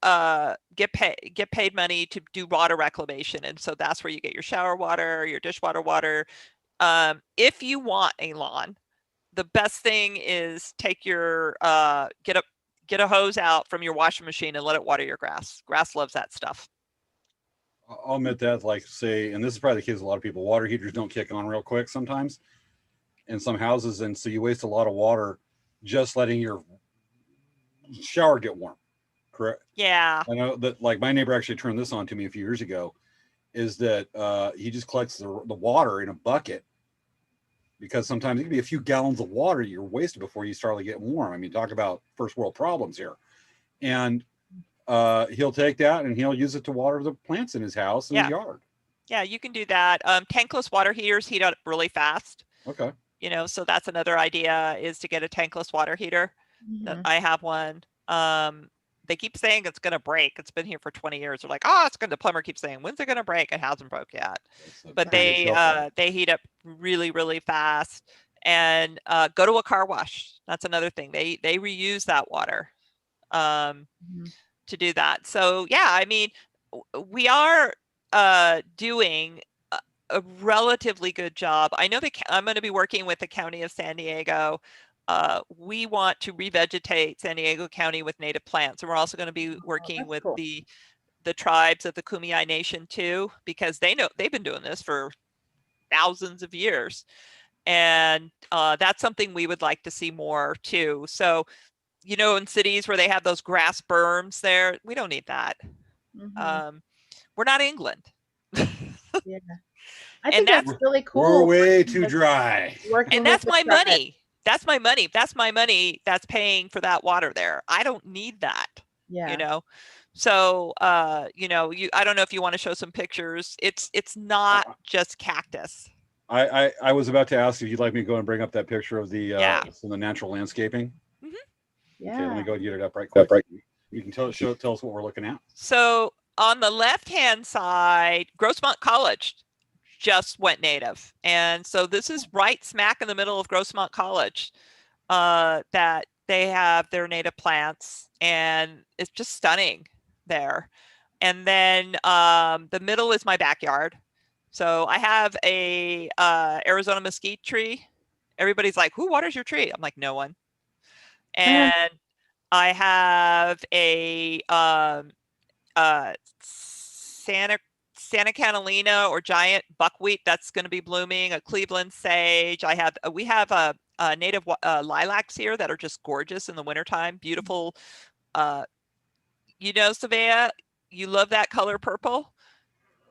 get paid money to do water reclamation. And so that's where you get your shower water, your dishwater water. If you want a lawn, the best thing is take your get a hose out from your washing machine and let it water your grass. Grass loves that stuff. I'll admit that, and this is probably the case with a lot of people, water heaters don't kick on real quick sometimes in some houses. And so you waste a lot of water just letting your shower get warm. Correct? Yeah. I know that, my neighbor actually turned this on to me a few years ago, is that he just collects the water in a bucket, because sometimes it can be a few gallons of water you're wasted before you start to get warm. I mean, talk about first world problems here. And he'll take that and he'll use it to water the plants in his house and his yard. Yeah, you can do that. Tankless water heaters heat up really fast. Okay. So that's another idea, is to get a tankless water heater. Mhm. I have one. They keep saying it's going to break. It's been here for 20 years. They're like, oh, it's going to, the plumber keeps saying, when's it going to break? It hasn't broke yet. That's a But pretty good shelf life. they heat up really, really fast. And go to a car wash. That's another thing. They reuse that water Mhm. to do that. So yeah, I mean, we are doing a relatively good job. I know that I'm going to be working with the County of San Diego. We want to revegetate San Diego County with native plants, and we're also going to be Oh, working that's with cool. the tribes of the Kumeyaay Nation too, because they know they've been doing this for thousands of years, and that's something we would like to see more too. So, you know, in cities where they have those grass berms there, we don't need that. Mhm. We're not England. Yeah. I And think that's that's really We're cool way too dry. working and with that's the my tribe. money. That's my money. That's my money that's paying for that water there. I don't need that, you Yeah. know. So you know, I don't know if you want to show some pictures. It's not just cactus. I was about to ask if you'd like me to go and bring up that picture of Yeah. some of the natural landscaping. Mhm. Okay, let me Yeah. go get it up right quick. You can tell us what we're looking at. So on the left-hand side, Grossmont College just went native. And so this is right smack in the middle of Grossmont College that they have their native plants, and it's just stunning there. And then the middle is my backyard. So I have a Arizona mesquite tree. Everybody's like, who waters your tree? I'm like, no one. And I have a Santa Catalina or giant buckwheat that's going to be blooming, a Cleveland sage. We have a native lilacs here that are just gorgeous in the wintertime. Beautiful. You know, Savea, you love that color purple.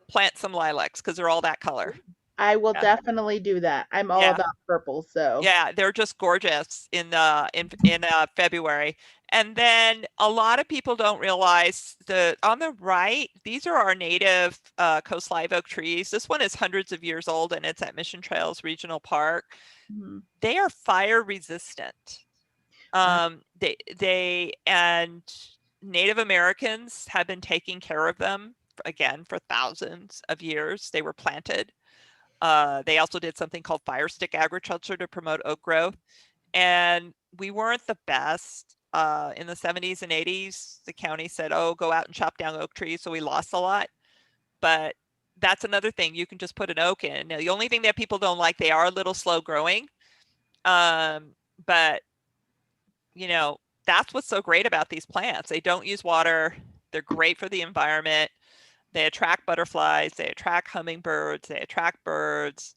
Plant some lilacs because they're all that color. I will Yeah. definitely do that. I'm all Yeah. about purple, so. Yeah, they're just gorgeous in February. And then a lot of people don't realize on the right, these are our native coast live oak trees. This one is hundreds of years old and it's at Mission Trails Regional Park. Mhm. They are fire resistant. They and Native Americans have been taking care of them again for thousands of years. They were planted. They also did something called fire stick agriculture to promote oak growth. And we weren't the best. In the 70s and 80s, the county said, oh, go out and chop down oak trees. So we lost a lot. But that's another thing. You can just put an oak in. Now, the only thing that people don't like, they are a little slow growing. But, you know, that's what's so great about these plants. They don't use water. They're great for the environment. They attract butterflies, they attract hummingbirds, they attract birds.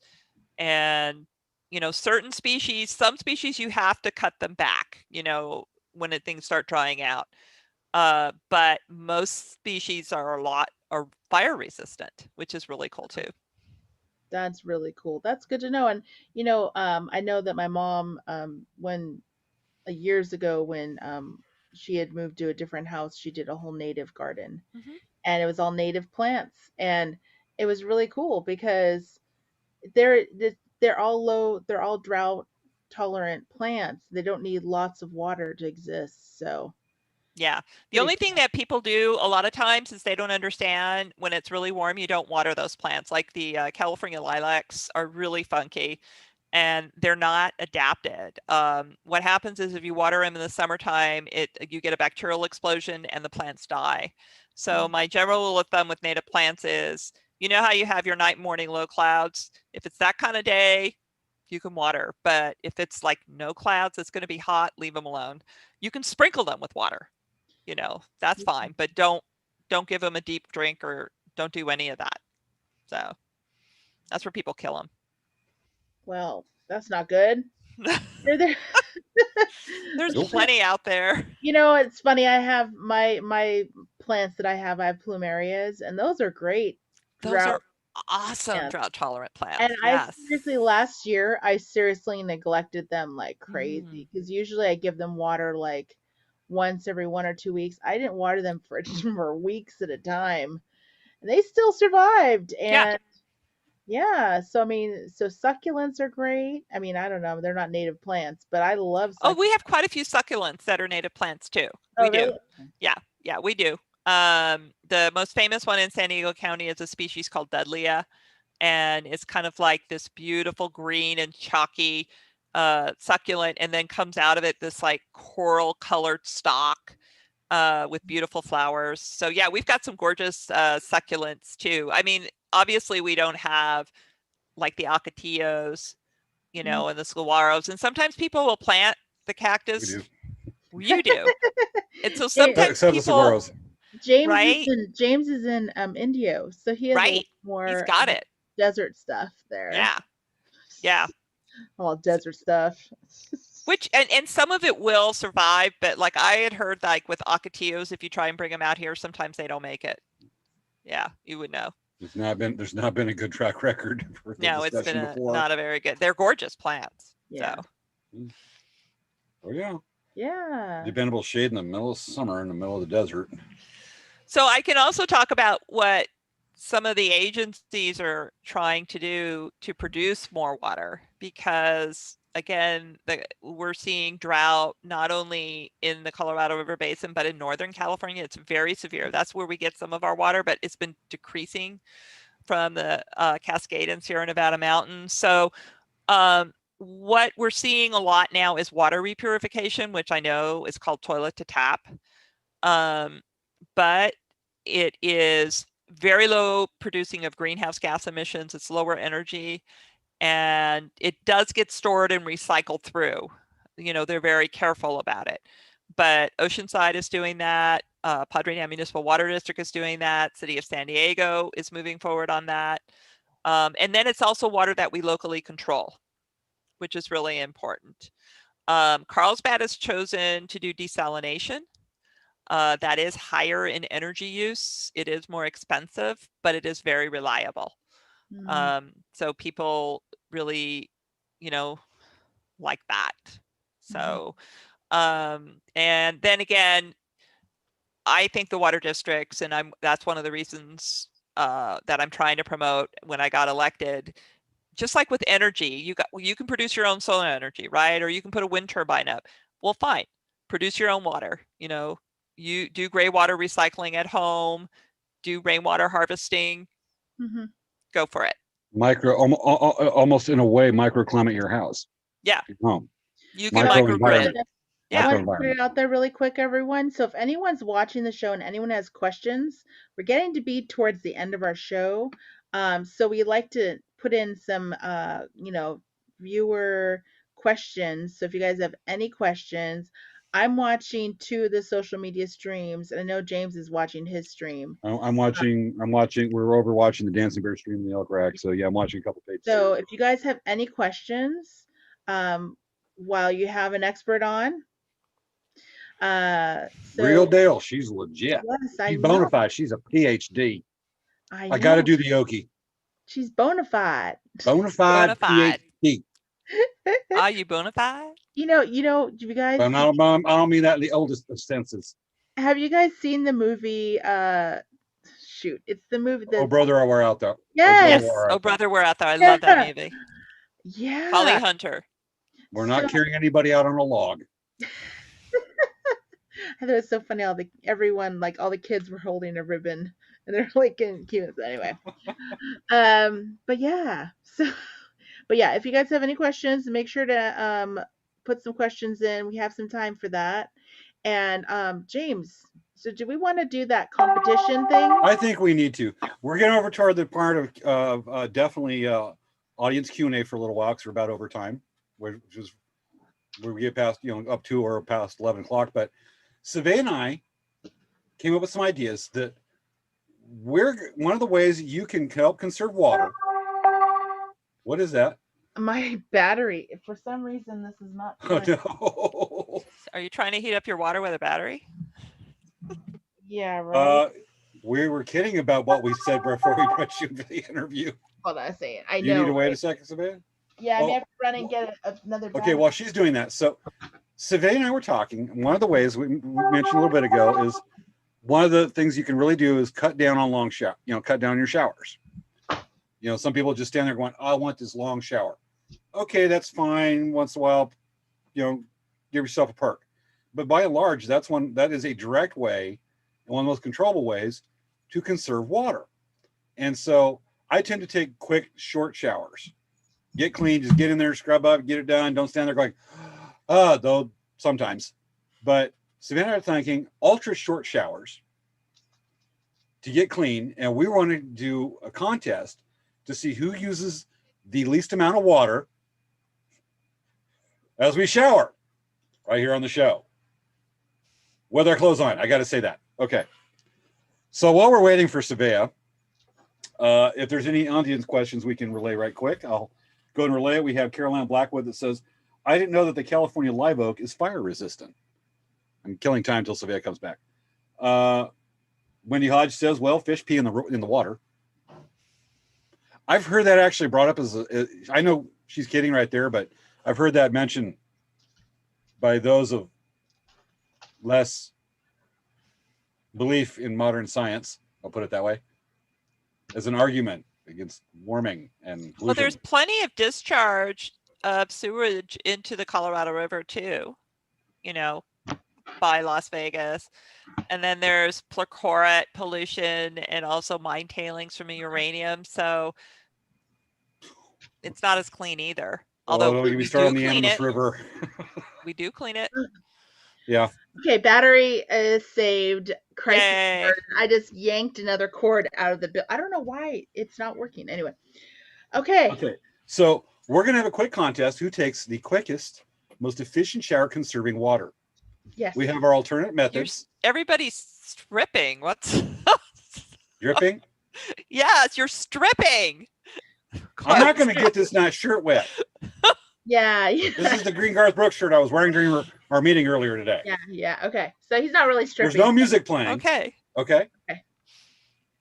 And, you know, certain species, some species you have to cut them back, you know, when things start drying out. But most species are fire resistant, which is really cool too. That's really cool. That's good to know. And I know that my mom, when years ago, when she had moved to a different house, she did a whole native garden, Mhm. and it was all native plants, and it was really cool because they're they're all they're all drought tolerant plants. They don't need lots of water to exist. So Yeah. The pretty only thing cool. that people do a lot of times is they don't understand when it's really warm, you don't water those plants. Like the California lilacs are really funky and they're not adapted. What happens is if you water them in the summertime, you get a bacterial explosion and the plants die. So my general rule of thumb with native plants is, you know how you have your night and morning low clouds? If it's that kind of day, you can water. But if it's like no clouds, it's going to be hot, leave them alone. You can sprinkle them with water, you know, that's fine, but don't give them a deep drink or don't do any of that. So that's where people kill Well, that's not good. them. They're There's Nope. plenty out there. It's funny. I have my plants that I have. I have plumerias, and those are great Those are drought awesome plants. drought tolerant And plants. I Yes. seriously, last year, I seriously neglected them like Mm. crazy because usually I give them water like once every 1 or 2 weeks. I didn't water them for for weeks at a time, and they still survived. Yeah. And Yeah. So I mean, so succulents are great. I mean, I don't know, they're not native plants, but I love Oh, we succulents. have quite a few succulents that are native plants too. Oh, We do. really? Yeah, yeah, we do. The most famous one in San Diego County is a species called Dudleya, and it's kind of like this beautiful green and chalky succulent, and then comes out of it this like coral colored stalk with beautiful flowers. So yeah, we've got some gorgeous succulents too. I mean, obviously we don't have like the ocotillos, Mhm. and the saguaros, and sometimes people will plant the We cactus. do. You do. And so Ja- sometimes Except the people, saguaros. right? James is in Indio, so he has a lot Right. He's more got it. desert stuff there. Yeah. Yeah. Well, desert stuff. Which and some of it will survive, but like I had heard like with ocotillos, if you try and bring them out here, sometimes they don't make it. Yeah, you would know. There's not been a good track record for the No, it's been discussion before. not a very good. They're gorgeous plants. Yeah. So Oh yeah. Yeah. Dependable shade in the middle of summer in the middle of the desert. So I can also talk about what some of the agencies are trying to do to produce more water, because again, we're seeing drought not only in the Colorado River Basin, but in Northern California. It's very severe. That's where we get some of our water, but it's been decreasing from the Cascade and Sierra Nevada mountains. So what we're seeing a lot now is water repurification, which I know is called toilet to tap. But it is very low producing of greenhouse gas emissions. It's lower energy, and it does get stored and recycled through. They're very careful about it. But Oceanside is doing that. Padre Municipal Water District is doing that. City of San Diego is moving forward on that. And then it's also water that we locally control, which is really important. Carlsbad has chosen to do desalination. That is higher in energy use. It is more expensive, but it is very reliable. So people really, like that. So, and then again, I think the water districts, and that's one of the reasons that I'm trying to promote when I got elected. Just like with energy, you can produce your own solar energy, right? Or you can put a wind turbine up. Well, fine, produce your own water. You do gray water recycling at home, do rainwater harvesting, go for it. Almost in a way, microclimate your house. Yeah. Your home. You can Microenvironment. microgrid. I want to put it out there really quick, everyone. So if anyone's watching the show and anyone has questions, we're getting to be towards the end of our show. So we like to put in some, viewer questions. So if you guys have any questions, I'm watching 2 of the social media streams, and I know James is watching his stream. I'm watching. We're over watching the Dancing Bear stream in the Elk Rack. So yeah, I'm watching a couple pages. So if you guys have any questions, while you have an expert on, Real deal. She's legit. Yes, She's bona fide. She's a PhD. I got to do the Okie. She's bona fide. Bona fide PhD. Are you bona fide? You guys. I don't mean that in the oldest of senses. Have you guys seen the movie? Shoot, it's the movie. Oh, Brother, We're Out There. Yes. Oh, Brother, We're Out There. I love that movie. Yeah. Holly Hunter. We're not carrying anybody out on a log. I thought it was so funny. All the kids were holding a ribbon, and they're like getting cute. Anyway, but yeah. But yeah, if you guys have any questions, make sure to put some questions in. We have some time for that. And James, so do we want to do that competition thing? I think we need to. We're getting over toward the part of definitely audience Q&A for a little while because we're about over time, which is where we get past, up to or past 11 o'clock. But Sylvain and I came up with some ideas that one of the ways you can help conserve water. What is that? My battery. For some reason, this is not. Oh, no. Are you trying to heat up your water with a battery? Yeah, right. We were kidding about what we said before we brought you for the interview. Hold on a second. I know. You need to wait a second, Sylvain? Yeah, I may have to run and get another battery. Okay, while she's doing that. So Sylvain and I were talking. One of the ways we mentioned a little bit ago is one of the things you can really do is cut down on long shower, cut down your showers. You know, some people just stand there going, oh, I want this long shower. Okay, that's fine. Once in a while, you know, give yourself a perk. But by and large, that is a direct way, and one of the most controllable ways to conserve water. And so I tend to take quick, short showers. Get clean, just get in there, scrub up, get it done. Don't stand there going, though sometimes. But Savannah and I are thinking ultra short showers to get clean. And we want to do a contest to see who uses the least amount of water as we shower right here on the show. With our clothes on, I got to say that. Okay. So while we're waiting for Savannah, if there's any audience questions we can relay right quick, I'll go and relay it. We have Caroline Blackwood that says, I didn't know that the California live oak is fire resistant. I'm killing time until Savannah comes back. Wendy Hodge says, well, fish pee in the water. I've heard that actually brought up I know she's kidding right there, but I've heard that mentioned by those of less belief in modern science, I'll put it that way, as an argument against warming and pollution. Well, there's plenty of discharge of sewage into the Colorado River too, you know, by Las Vegas. And then there's perchlorate pollution and also mine tailings from uranium. So it's not as clean either. Although we do clean it. River. We do clean it. Yeah. Okay, battery is saved. Crisis. I just yanked another cord out of the bill. I don't know why it's not working. Anyway. Okay. Okay. So we're going to have a quick contest. Who takes the quickest, most efficient shower conserving water? Yes. We have our alternate methods. Everybody's stripping. What's Dripping? Yes, you're stripping. I'm not going to get this nice shirt wet. Yeah. This is the Green Garth Brooks shirt I was wearing during our meeting earlier today. Yeah. Okay. So he's not really stripping. There's no music playing. Okay.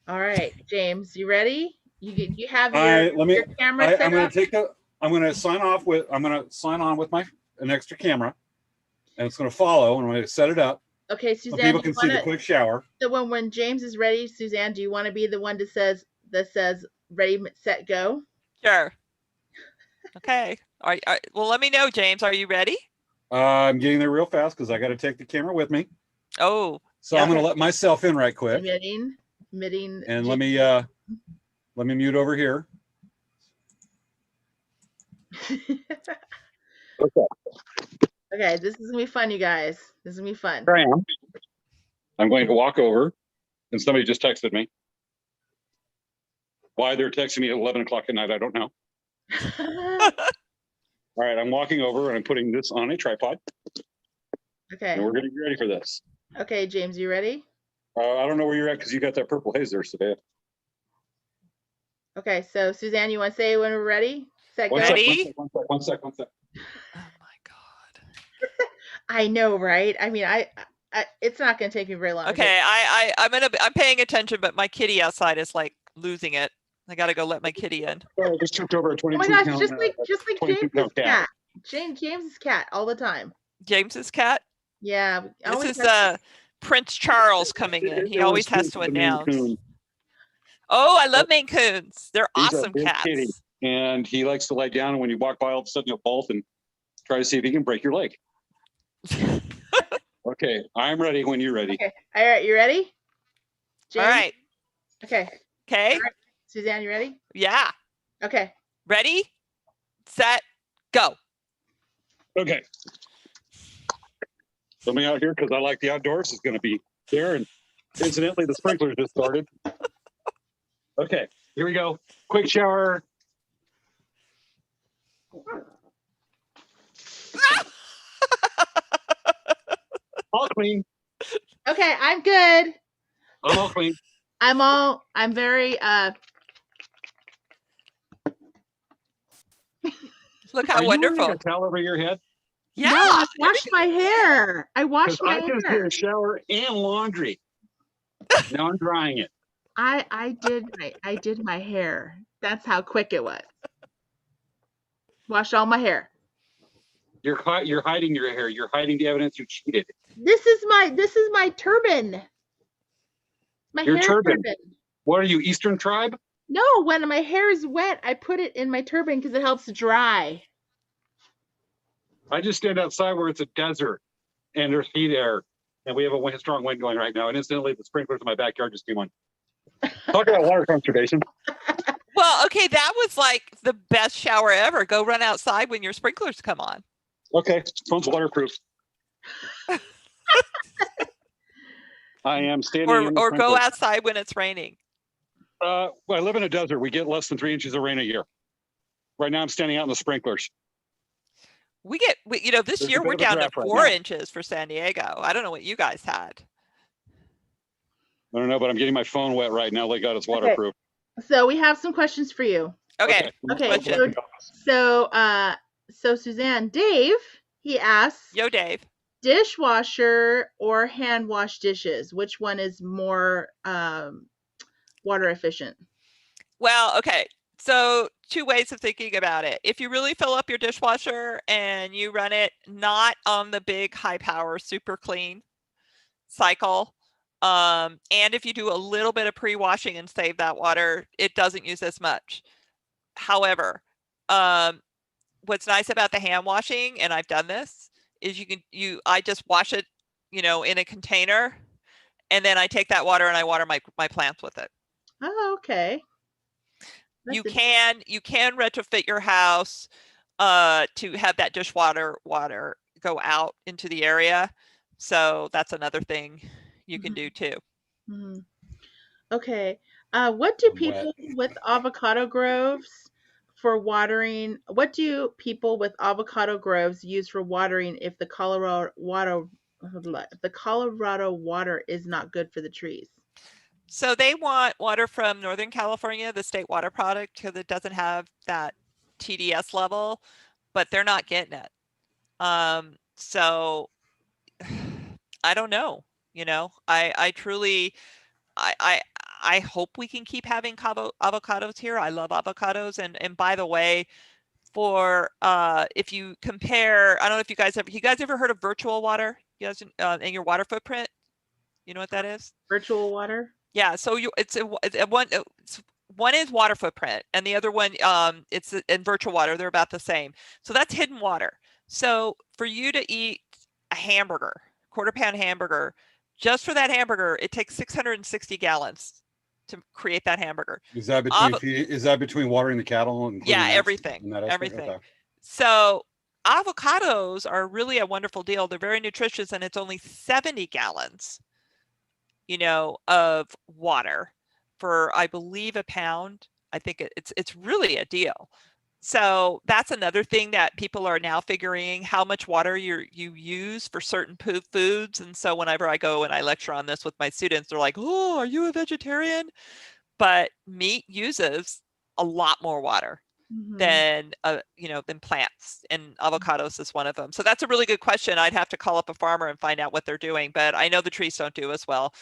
All right, James, you ready? You have your camera set up? I'm going to sign on with an extra camera, and it's going to follow, and I'm going to set it up. Okay, Suzanne. So people can see the quick shower. So when James is ready, Suzanne, do you want to be the one that says ready, set, go? Sure. Okay. All right. Well, let me know, James. Are you ready? I'm getting there real fast because I got to take the camera with me. Oh. So I'm going to let myself in right quick. Emitting. And let me mute over here. Okay, this is gonna be fun, you guys. This is gonna be fun. Here I am. I'm going to walk over, and somebody just texted me. Why they're texting me at 11 o'clock at night, I don't know. All right, I'm walking over and I'm putting this on a tripod. Okay. And we're going to be ready for this. Okay, James, you ready? I don't know where you're at because you got that purple haze there, Savannah. Okay, so Suzanne, you want to say when we're ready? Set, go. Ready? One sec. Oh my God. I know, right? I mean, I it's not going to take me very long. Okay, I'm paying attention, but my kitty outside is like losing it. I got to go let my kitty in. Oh, I just tripped over a 22 Oh my gosh, pound, just like James's cat. James's cat all the time. James's cat? Yeah. This is Prince Charles coming in. He always has to announce. Oh, I love Maine Coons. They're awesome cats. Kitty, and he likes to lie down, and when you walk by, all of a sudden he'll bolt and try to see if he can break your leg. Okay, I'm ready when you're ready. Okay. All right, you ready? James? All right. Okay. Okay. All right. Suzanne, you ready? Yeah. Okay. Ready, set, go. Okay. Something out here because I like the outdoors is going to be there, and incidentally, the sprinklers just started. Okay, here we go. Quick shower. All clean. Okay, I'm good. I'm all clean. I'm very Look how wonderful. A towel over your head? Yeah. No, I washed my hair. I washed my I just did a shower and laundry. Now I'm drying it. I did my hair. That's how quick it was. Washed all my hair. You're hiding your hair. You're hiding the evidence you cheated. This is my turban. My Your hair turban. What are you, Eastern tribe? No, when my hair is wet, I put it in my turban because it helps dry. I just stand outside where it's a desert and there's heat air, and we have a strong wind going right now, and instantly the sprinklers in my backyard just came on. Talk about water conservation. Well, okay, that was like the best shower ever. Go run outside when your sprinklers come on. Okay, phone's waterproof. I am standing in the Or go sprinklers. outside when it's raining. Well, I live in a desert. We get less than 3 inches of rain a year. Right now, I'm standing out in the sprinklers. We get, you know, this There's a year bit we're of a down to draft right 4 now. inches for San Diego. I don't know what you guys had. I don't know, but I'm getting my phone wet right now. Thank God it's waterproof. So we have some questions for you. Okay. Okay. Question. So Suzanne, Dave, he asks, Yo, Dave. dishwasher or hand wash dishes? Which one is more water efficient? Well, okay. So 2 ways of thinking about it. If you really fill up your dishwasher and you run it not on the big high power super clean cycle, and if you do a little bit of pre-washing and save that water, it doesn't use as much. However, what's nice about the hand washing, and I've done this, is I just wash it, you know, in a container, and then I take that water and I water my plants with it. Oh, okay. You can retrofit your house to have that dishwater water go out into the area. So that's another thing you can do too. Mm-hmm. Okay. What do people with avocado groves for watering? What do people with avocado groves use for watering if the Colorado water is not good for the trees? So they want water from Northern California, the state water product, because it doesn't have that TDS level, but they're not getting it. So I don't know, you know, I truly, I hope we can keep having avocados here. I love avocados. And by the way, for if you compare, I don't know if you guys ever heard of virtual water? You guys in your water footprint? You know what that is? Virtual water? Yeah, so one is water footprint, and the other one it's in virtual water. They're about the same. So that's hidden water. So for you to eat a hamburger, quarter-pound hamburger, just for that hamburger, it takes 660 gallons to create that hamburger. Is that between watering the cattle and everything? Okay. So avocados are really a wonderful deal. They're very nutritious, and it's only 70 gallons. You know, of water for, I believe, a pound. I think it's really a deal. So that's another thing that people are now figuring, how much water you use for certain foods. And so whenever I go and I lecture on this with my students, they're like, "Oh, are you a vegetarian?" But meat uses a lot more water than than plants, and avocados is one of them. So that's a really good question. I'd have to call up a farmer and find out what they're doing, but I know the trees don't do as well.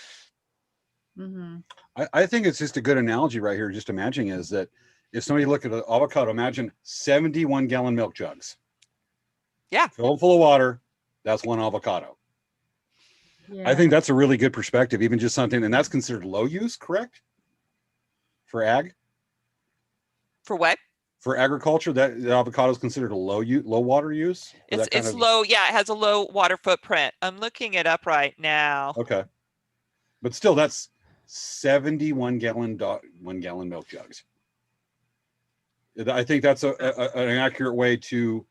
I think it's just a good analogy right here. Just imagining is that if somebody look at an avocado, imagine 71 gallon milk jugs. Yeah. Fill them full of water. That's one avocado. Yeah. I think that's a really good perspective, even just something, and that's considered low use, correct? For ag? For what? For agriculture, that the avocado is considered a low water use. It's low. Yeah, it has a low water footprint. I'm looking it up right now. Okay, but still, that's 71 gallon 1 gallon milk jugs. I think that's an accurate way to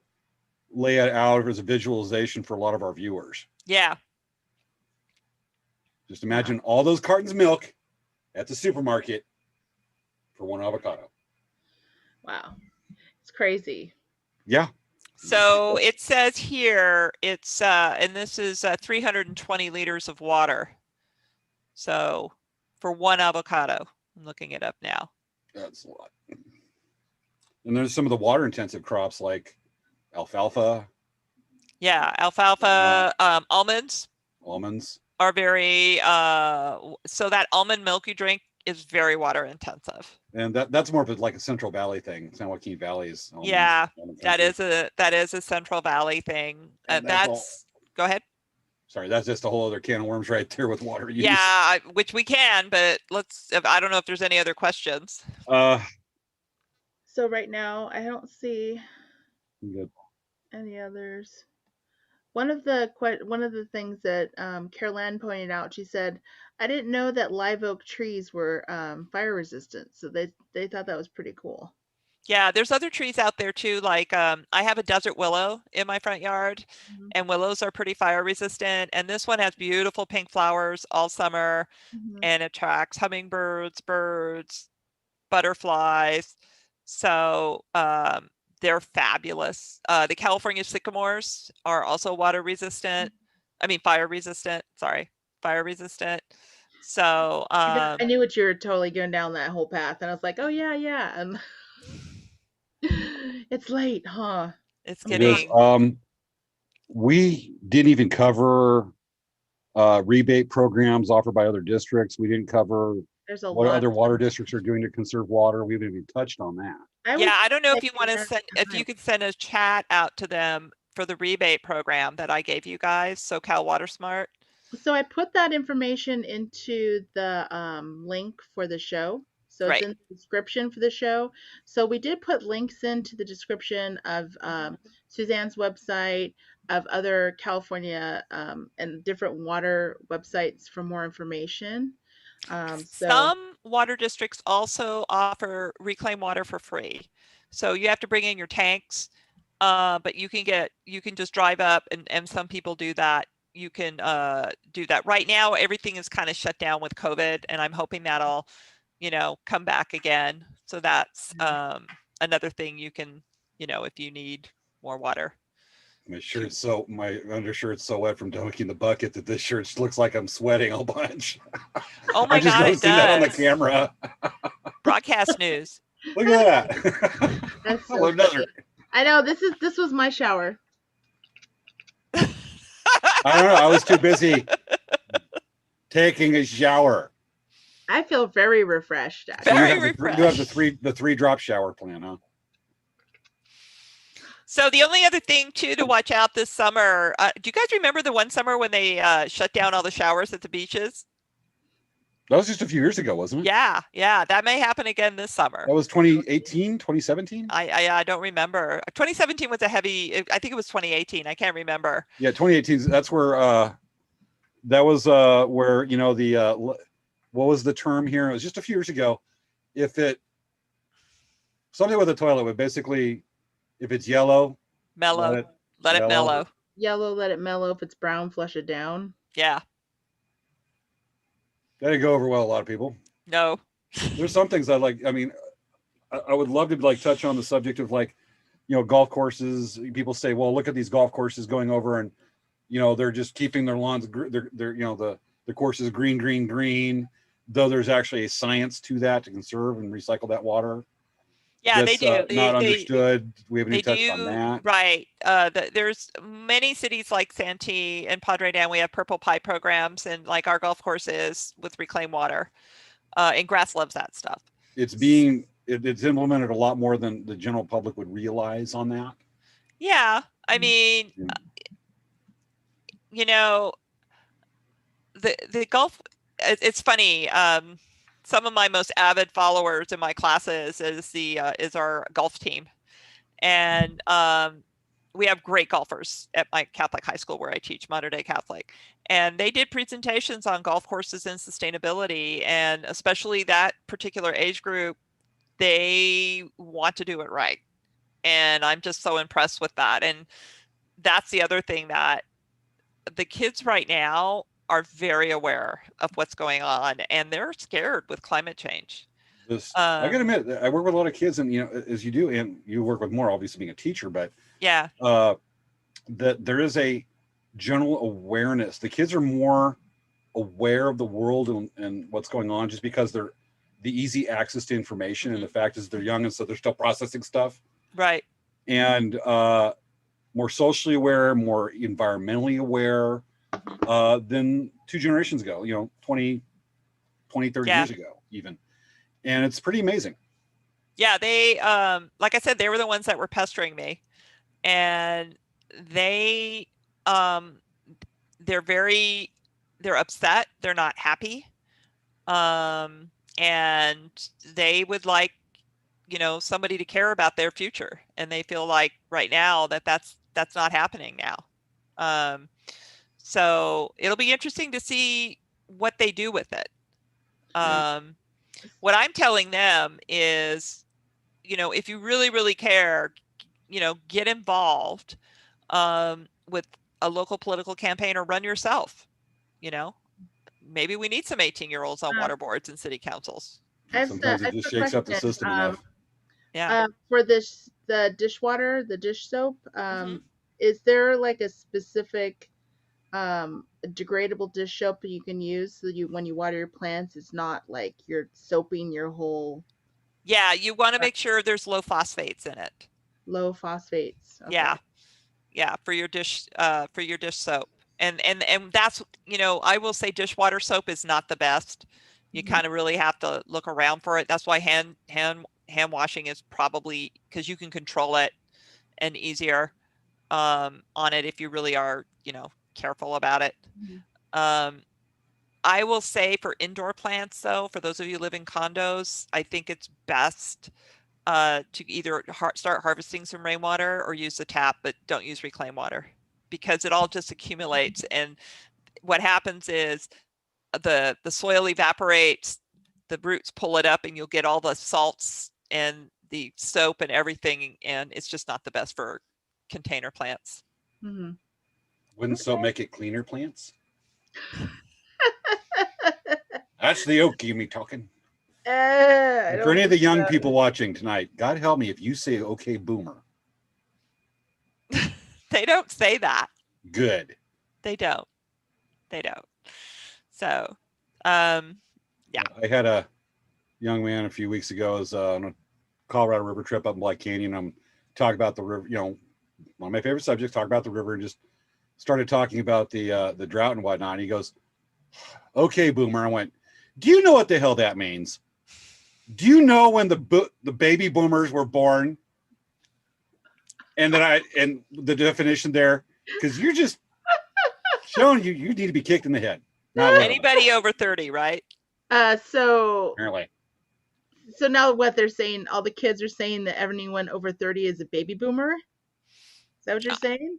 lay it out as a visualization for a lot of our viewers. Yeah. Just imagine all those cartons of milk at the supermarket for one avocado. Wow. It's crazy. Yeah. So it says here, it's, and this is 320 liters of water. So for one avocado, I'm looking it up now. That's a lot. And there's some of the water intensive crops like alfalfa. Yeah. Alfalfa, almonds. Almonds are very, so that almond milk you drink is very water intensive. And that's more of like a Central Valley thing. San Joaquin Valley is. Yeah, that is a Central Valley thing. Go ahead. Sorry, that's just a whole other can of worms right there with water use. Yeah, which we can, but I don't know if there's any other questions. So right now, I don't see Good. any others. One of the things that Carol Ann pointed out, she said, I didn't know that live oak trees were fire resistant, so they thought that was pretty cool. Yeah, there's other trees out there too. Like I have a desert willow in my front yard, Mhm. and willows are pretty fire resistant. And this one has beautiful pink flowers all summer Mhm. and attracts hummingbirds, birds, butterflies. So they're fabulous. The California sycamores are also water resistant. I mean, fire resistant. Sorry, fire resistant. So I knew what you were totally going down that whole path, and I was like, oh yeah, and it's late, huh? it's It is. getting. We didn't even cover rebate programs offered by other districts. We didn't cover There's a what lot. other water districts are doing to conserve water. We haven't even touched on that. Yeah, I don't know if like you want to learn send, if you time. could send a chat out to them for the rebate program that I gave you guys, SoCalWaterSmart. So I put that information into the link for the show. So it's Great. in the description for the show. So we did put links into the description of Suzanne's website, of other California and different water websites for more information. So Some water districts also offer reclaimed water for free. So you have to bring in your tanks, but you can just drive up and some people do that. You can do that. Right now, everything is kind of shut down with COVID, and I'm hoping that'll, come back again. So that's another thing you can, if you need more water. My undershirt's so wet from dunking the bucket that this shirt looks like I'm sweating a bunch. Oh my I just God, don't it see that on the does. camera. Broadcast news. Look at that. that's so Hello, funny. I know this was my shower. I don't know. I was too busy taking a shower. I feel very refreshed. Actually. Very You have the three drop shower plan, huh? So the only other thing too to watch out this summer, do you guys remember the one summer when they shut down all the showers at the beaches? That was just a few years ago, wasn't it? Yeah, that may happen again this summer. That was 2018, 2017? I don't remember. 2017 was I think it was 2018. I can't remember. Yeah, 2018. That's where that was where, what was the term here? It was just a few years ago. If it something with a toilet, but basically if it's yellow, Mellow. Let it mellow. Yellow, let it mellow. If it's brown, flush it down. Yeah. That didn't go over well a lot of people. No. There's some things I like. I mean, I would love to touch on the subject of golf courses. People say, well, look at these golf courses going over and, they're just keeping their lawns. They're the course is green, though there's actually a science to that to conserve and recycle that water. Yeah, they do. Not understood. We haven't even touched on that. Right. There's many cities like Santee and Padre Dam. We have purple pipe programs, and like our golf course is with reclaimed water. And grass loves that stuff. It's implemented a lot more than the general public would realize on that. Yeah, I mean, the golf. It's funny. Some of my most avid followers in my classes is our golf team, and we have great golfers at my Catholic high school where I teach modern day Catholic, and they did presentations on golf courses and sustainability, and especially that particular age group, they want to do it right, and I'm just so impressed with that. And that's the other thing, that the kids right now are very aware of what's going on, and they're scared with climate change. I gotta admit, I work with a lot of kids, and as you do, and you work with more, obviously being a teacher, but yeah, that there is a general awareness. The kids are more aware of the world and what's going on, just because they're the easy access to information, and the fact is they're young, and so they're still processing stuff. Right. And more socially aware, more environmentally aware than 2 generations ago, 20, 30 years ago even. And it's pretty amazing. Yeah, they like I said, they were the ones that were pestering me, and they they're upset. They're not happy. And they would like, somebody to care about their future. And they feel like right now that's not happening now. So it'll be interesting to see what they do with it. What I'm telling them is, if you really, really care, get involved with a local political campaign or run yourself. Maybe we need some 18-year-olds on water boards and city councils. Sometimes it just shakes up the system enough. Yeah. For the dishwater, the dish soap, is there like a specific degradable dish soap that you can use so when you water your plants, it's not like you're soaping your whole? Yeah, you want to make sure there's low phosphates in it. Low phosphates. Okay. Yeah, for your dish soap. And that's, I will say dishwater soap is not the best. You kind of really have to look around for it. That's why hand washing is probably, because you can control it and easier on it if you really are, careful about it. I will say for indoor plants, though, for those of you who live in condos, I think it's best to either start harvesting some rainwater or use the tap, but don't use reclaimed water, because it all just accumulates. And what happens is the soil evaporates, the roots pull it up, and you'll get all the salts and the soap and everything, and it's just not the best for container plants. Wouldn't soap make it cleaner plants? That's the Okie me talking. For any of the young people watching tonight, God help me if you say okay boomer. They don't say that. Good. They don't. So, yeah. I had a young man a few weeks ago. I was on a Colorado River trip up in Black Canyon. I'm talking about the river, one of my favorite subjects, talk about the river, and just started talking about the drought and whatnot. And he goes, okay, boomer. I went, do you know what the hell that means? Do you know when the baby boomers were born? And and the definition there, because you're just showing you need to be kicked in the head. Not anybody over 30, right? So apparently. So now what they're saying, all the kids are saying that everyone over 30 is a baby boomer? Is that what you're saying?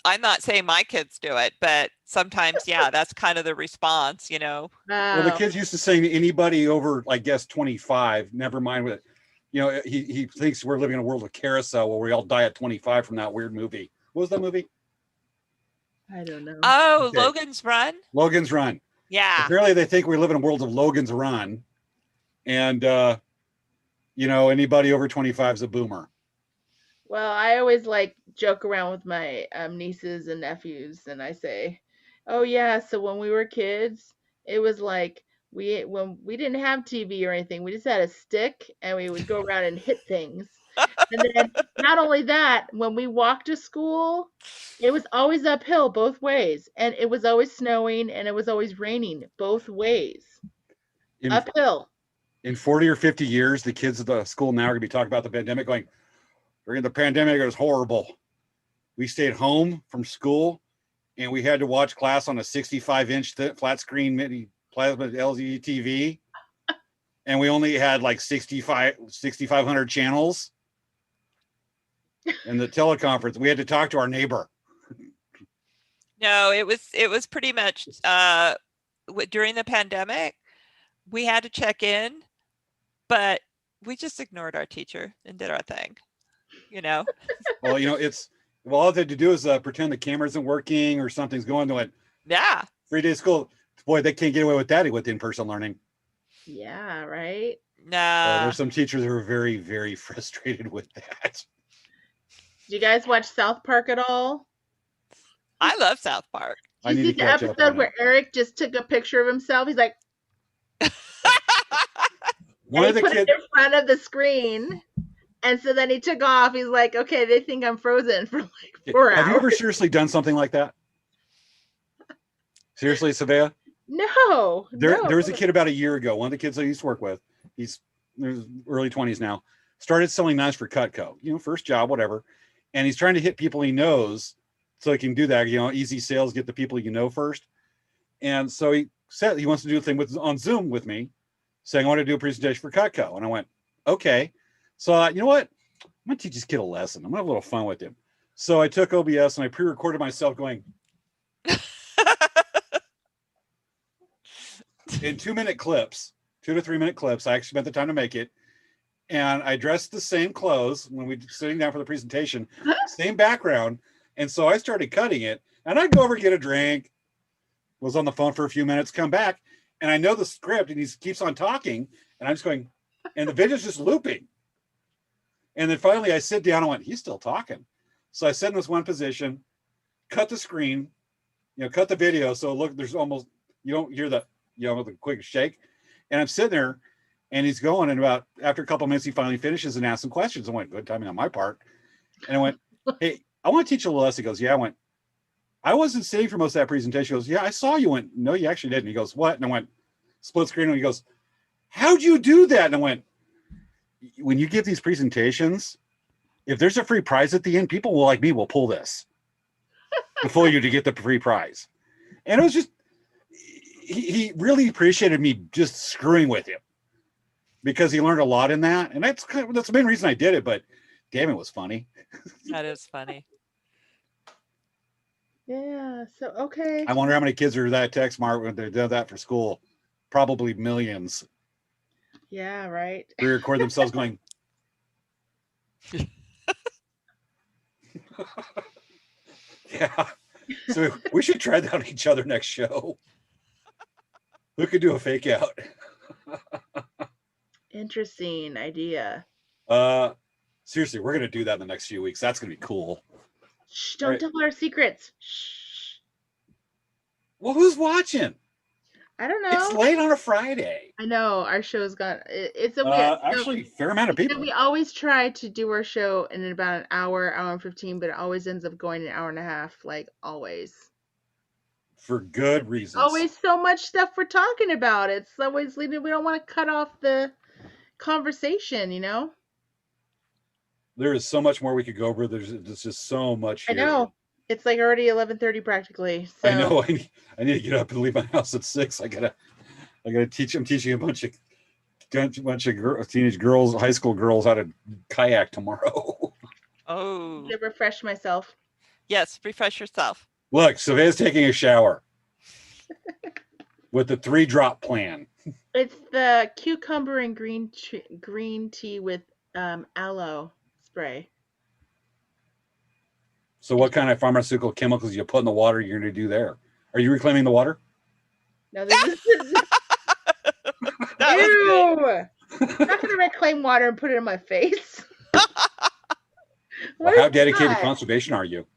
I'm not saying my kids do it, but sometimes, yeah, that's kind of the response, Well, the kids used to saying anybody over, I guess, 25, never mind with it. He thinks we're living in a world of carousel where we all die at 25 from that weird movie. What was that movie? I don't know. Oh, okay. Logan's Run. Yeah. Apparently they think we live in a world of Logan's Run. And, anybody over 25 is a boomer. Well, I always joke around with my nieces and nephews, and I say, oh yeah, so when we were kids, it was like when we didn't have TV or anything, we just had a stick and we would go around and hit things. And then not only that, when we walked to school, it was always uphill both ways, and it was always snowing and it was always raining both ways. Uphill. In 40 or 50 years, the kids at the school now are going to be talking about the pandemic, going, during the pandemic, it was horrible. We stayed home from school, and we had to watch class on a 65-inch flat screen mini plasma LCD TV, and we only had 6,500 channels. In the teleconference, we had to talk to our neighbor. No, it was pretty much during the pandemic, we had to check in, but we just ignored our teacher and did our thing. Well, all they had to do is pretend the camera isn't working or something's going to it. Yeah. 3 days school. Boy, they can't get away with that with in-person learning. Yeah, right? No. There's some teachers who are very, very frustrated with that. Did you guys watch South Park at all? I love South Park. Did you see the episode where Eric just took a picture of himself? He's like, one of the kids it in front of the screen. And so then he took off. He's like, okay, they think I'm frozen for 4 hours. Have you ever seriously done something like that? Seriously, Savea? No. There was a kid about a year ago, one of the kids I used to work with. He's in his early 20s now. Started selling knives for Cutco. First job, whatever. And he's trying to hit people he knows so he can do that. Easy sales, get the people first. And so he said he wants to do a thing on Zoom with me, saying I want to do a presentation for Cutco. And I went, okay. So you know what? I'm gonna teach this kid a lesson. I'm gonna have a little fun with him. So I took OBS and I pre-recorded myself going in 2-minute clips, 2 to 3 minute clips. I actually spent the time to make it. And I dressed the same clothes when we were sitting down for the presentation, same background. And so I started cutting it, and I'd go over, get a drink, was on the phone for a few minutes, come back, and I know the script, and he keeps on talking, and I'm just going, and the video's just looping. And then finally I sit down and went, he's still talking. So I sit in this one position, cut the screen, cut the video. So look, there's almost, you don't hear the, the quick shake. And I'm sitting there, and he's going, and after a couple of minutes, he finally finishes and asks some questions. I went, good timing on my part. And I went, hey, I want to teach you a little lesson. He goes, yeah. I went, I wasn't sitting for most of that presentation. He goes, yeah, I saw you. Went, no, you actually didn't. He goes, what? And I went, split screen. And he goes, how'd you do that? And I went, when you give these presentations, if there's a free prize at the end, people like me will pull this to fool you to get the free prize. And it was just, he really appreciated me just screwing with him, because he learned a lot in that. And that's the main reason I did it, but damn, it was funny. That is funny. Yeah. So, okay. I wonder how many kids are that tech smart when they do that for school. Probably millions. Yeah, right. They record themselves going. Yeah. So we should try that on each other next show. Who could do a fake out? Interesting idea. Seriously, we're gonna do that in the next few weeks. That's gonna be cool. Shh, don't tell our secrets. Shh. Well, who's watching? I don't know. It's late on a Friday. I know our show's gone. It's a actually a fair amount of people. We always try to do our show in about an hour and 15, but it always ends up going an hour and a half, like always. For good reasons. Always so much stuff we're talking about. It's always leading. We don't want to cut off the conversation, There is so much more we could go over. There's just so much here. I know. It's like already 11:30 practically. So. I know. I need to get up and leave my house at 6. I gotta teach. I'm teaching a bunch of teenage girls, high school girls, how to kayak tomorrow. Oh. To refresh myself. Yes, refresh yourself. Look, Sylvia's taking a shower with the 3-drop plan. It's the cucumber and green tea with aloe spray. So what kind of pharmaceutical chemicals you put in the water you're going to do there? Are you reclaiming the water? No, this is Ew! I'm not going to reclaim water and put it in my face. Well, how dedicated to conservation are you?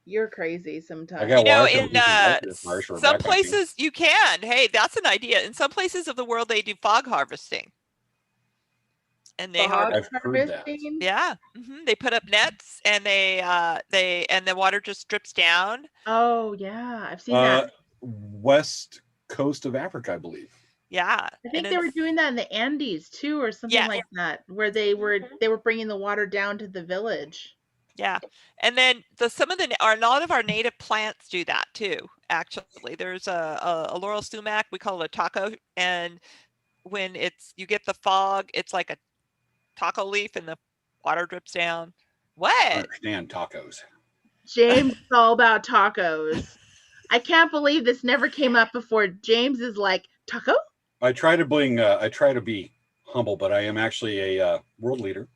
You're crazy sometimes. I got in some places you can. Hey, that's an idea. In some places of the world, they do fog harvesting. And they harvesting? Yeah. Mm-hmm. They put up nets, and and the water just drips down. Oh yeah, I've seen that. West coast of Africa, I believe. Yeah. I think they were doing that in the Andes too, or something like that, where they were bringing the water down to the village. Yeah. And then a lot of our native plants do that too. Actually, there's a laurel sumac, we call it a taco, and when you get the fog, it's like a taco leaf and the water drips down. What? I understand tacos. James is all about tacos. I can't believe this never came up before. James is like, taco? I try to be humble, but I am actually a world leader.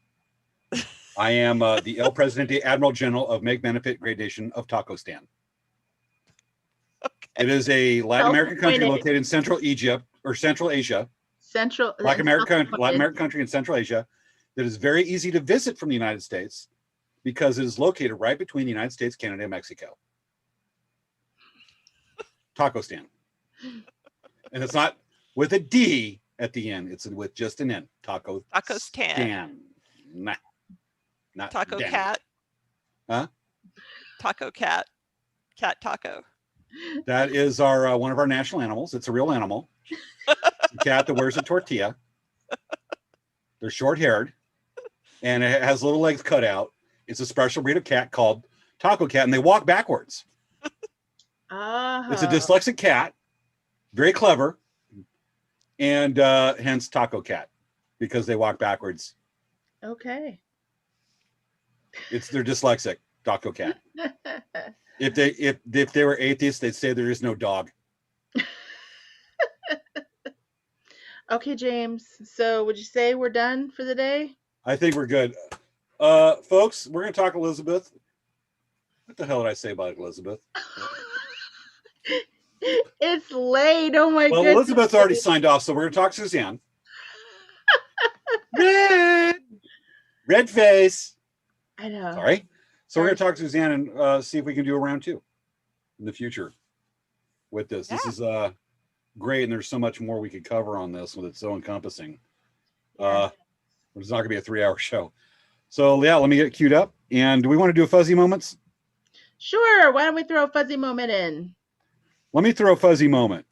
I am the El Presidente Admiral General of Make Benefit Great Nation of Taco Stand. Okay. It is a Latin American country located in Central Egypt or Central Asia. Latin American country in Central Asia that is very easy to visit from the United States because it is located right between the United States, Canada, and Mexico. Taco Stand. And it's not with a D at the end. It's with just an N. Taco Stand. Nah. Not Taco down. Cat. Huh? Taco Cat. Cat taco. That is our one of our national animals. It's a real animal. It's a cat that wears a tortilla. They're short-haired, and it has little legs cut out. It's a special breed of cat called Taco Cat, and they walk backwards. It's a dyslexic cat, very clever, and hence Taco Cat, because they walk backwards. Okay. They're dyslexic, Taco Cat. If they were atheists, they'd say there is no dog. Okay, James. So would you say we're done for the day? I think we're good. Folks, we're going to talk Elizabeth. What the hell did I say about Elizabeth? It's late. Oh my Well, goodness. Elizabeth's already signed off, so we're going to talk Suzanne. Red face. I know. Sorry. So we're going to talk to Suzanne and see if we can do a round 2 in the future with this. Yeah. This is great, and there's so much more we could cover on this with it so encompassing. Yeah. It's not going to be a 3-hour show. So yeah, let me get queued up. And do we want to do a fuzzy moments? Sure. Why don't we throw a fuzzy moment in? Let me throw a fuzzy moment.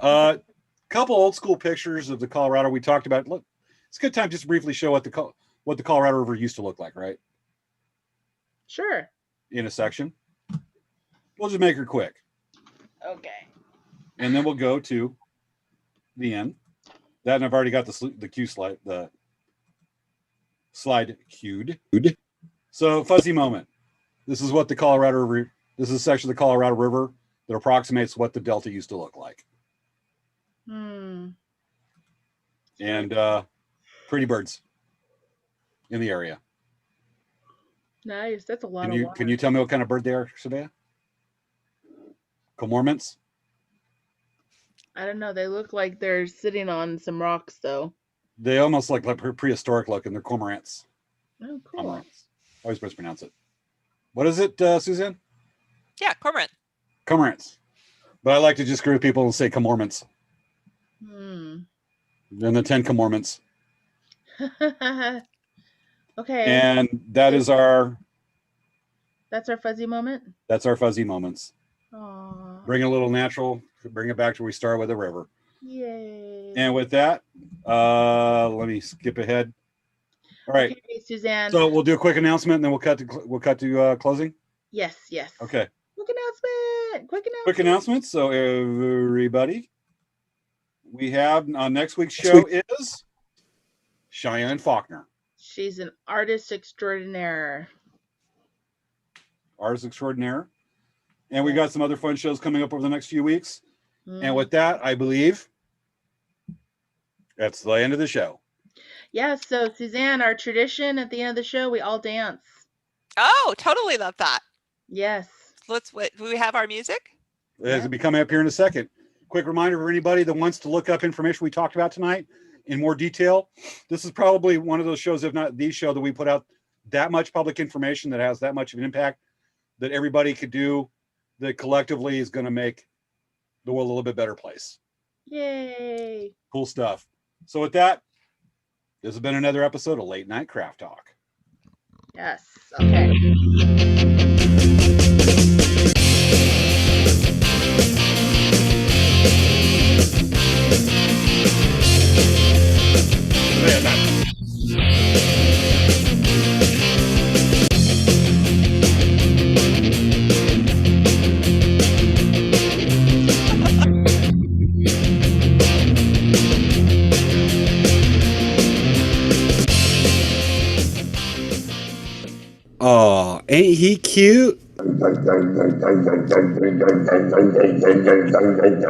Couple old school pictures of the Colorado we talked about. Look, it's a good time just to briefly show what the Colorado River used to look like, right? Sure. In a section. We'll just make her quick. Okay. And then we'll go to the end. That, and I've already got the cue slide, the slide queued. So fuzzy moment. This is what the Colorado River. This is a section of the Colorado River that approximates what the Delta used to look like. And pretty birds in the area. Nice. That's a lot Can of you water. can you tell me what kind of bird they are, Sabea? Cormorants? I don't know. They look like they're sitting on some rocks, though. They almost look like prehistoric looking. They're cormorants. Oh, cool. Cormorants. I always mispronounce it. What is it, Suzanne? Yeah, cormorant. Cormorants. But I like to just screw with people and say cormorants. Hmm. And the 10 cormorants. Okay. And that's our fuzzy moment. That's our fuzzy moments. Aww. Bring it a little natural, bring it back to where we start with the river. Yay. And with that, let me skip ahead. All right. Okay, Suzanne. So we'll do a quick announcement and then we'll cut to closing. Yes. Okay. Quick announcement. Quick announcement. So everybody, we have next week's show is Cheyenne Faulkner. She's an artist extraordinaire. Artist extraordinaire. And we got some other fun shows coming up over the next few weeks. And with that, I believe that's the end of the show. Yeah, so Suzanne, our tradition at the end of the show, we all dance. Oh, totally love that. Yes. Do we have our music? It'll be coming up here in a second. Quick reminder for anybody that wants to look up information we talked about tonight in more detail. This is probably one of those shows, if not the show, that we put out that much public information that has that much of an impact that everybody could do, that collectively is going to make the world a little bit better place. Yay. Cool stuff. So with that, this has been another episode of Late Night Craft Talk. Yes. Okay. Oh, ain't he cute?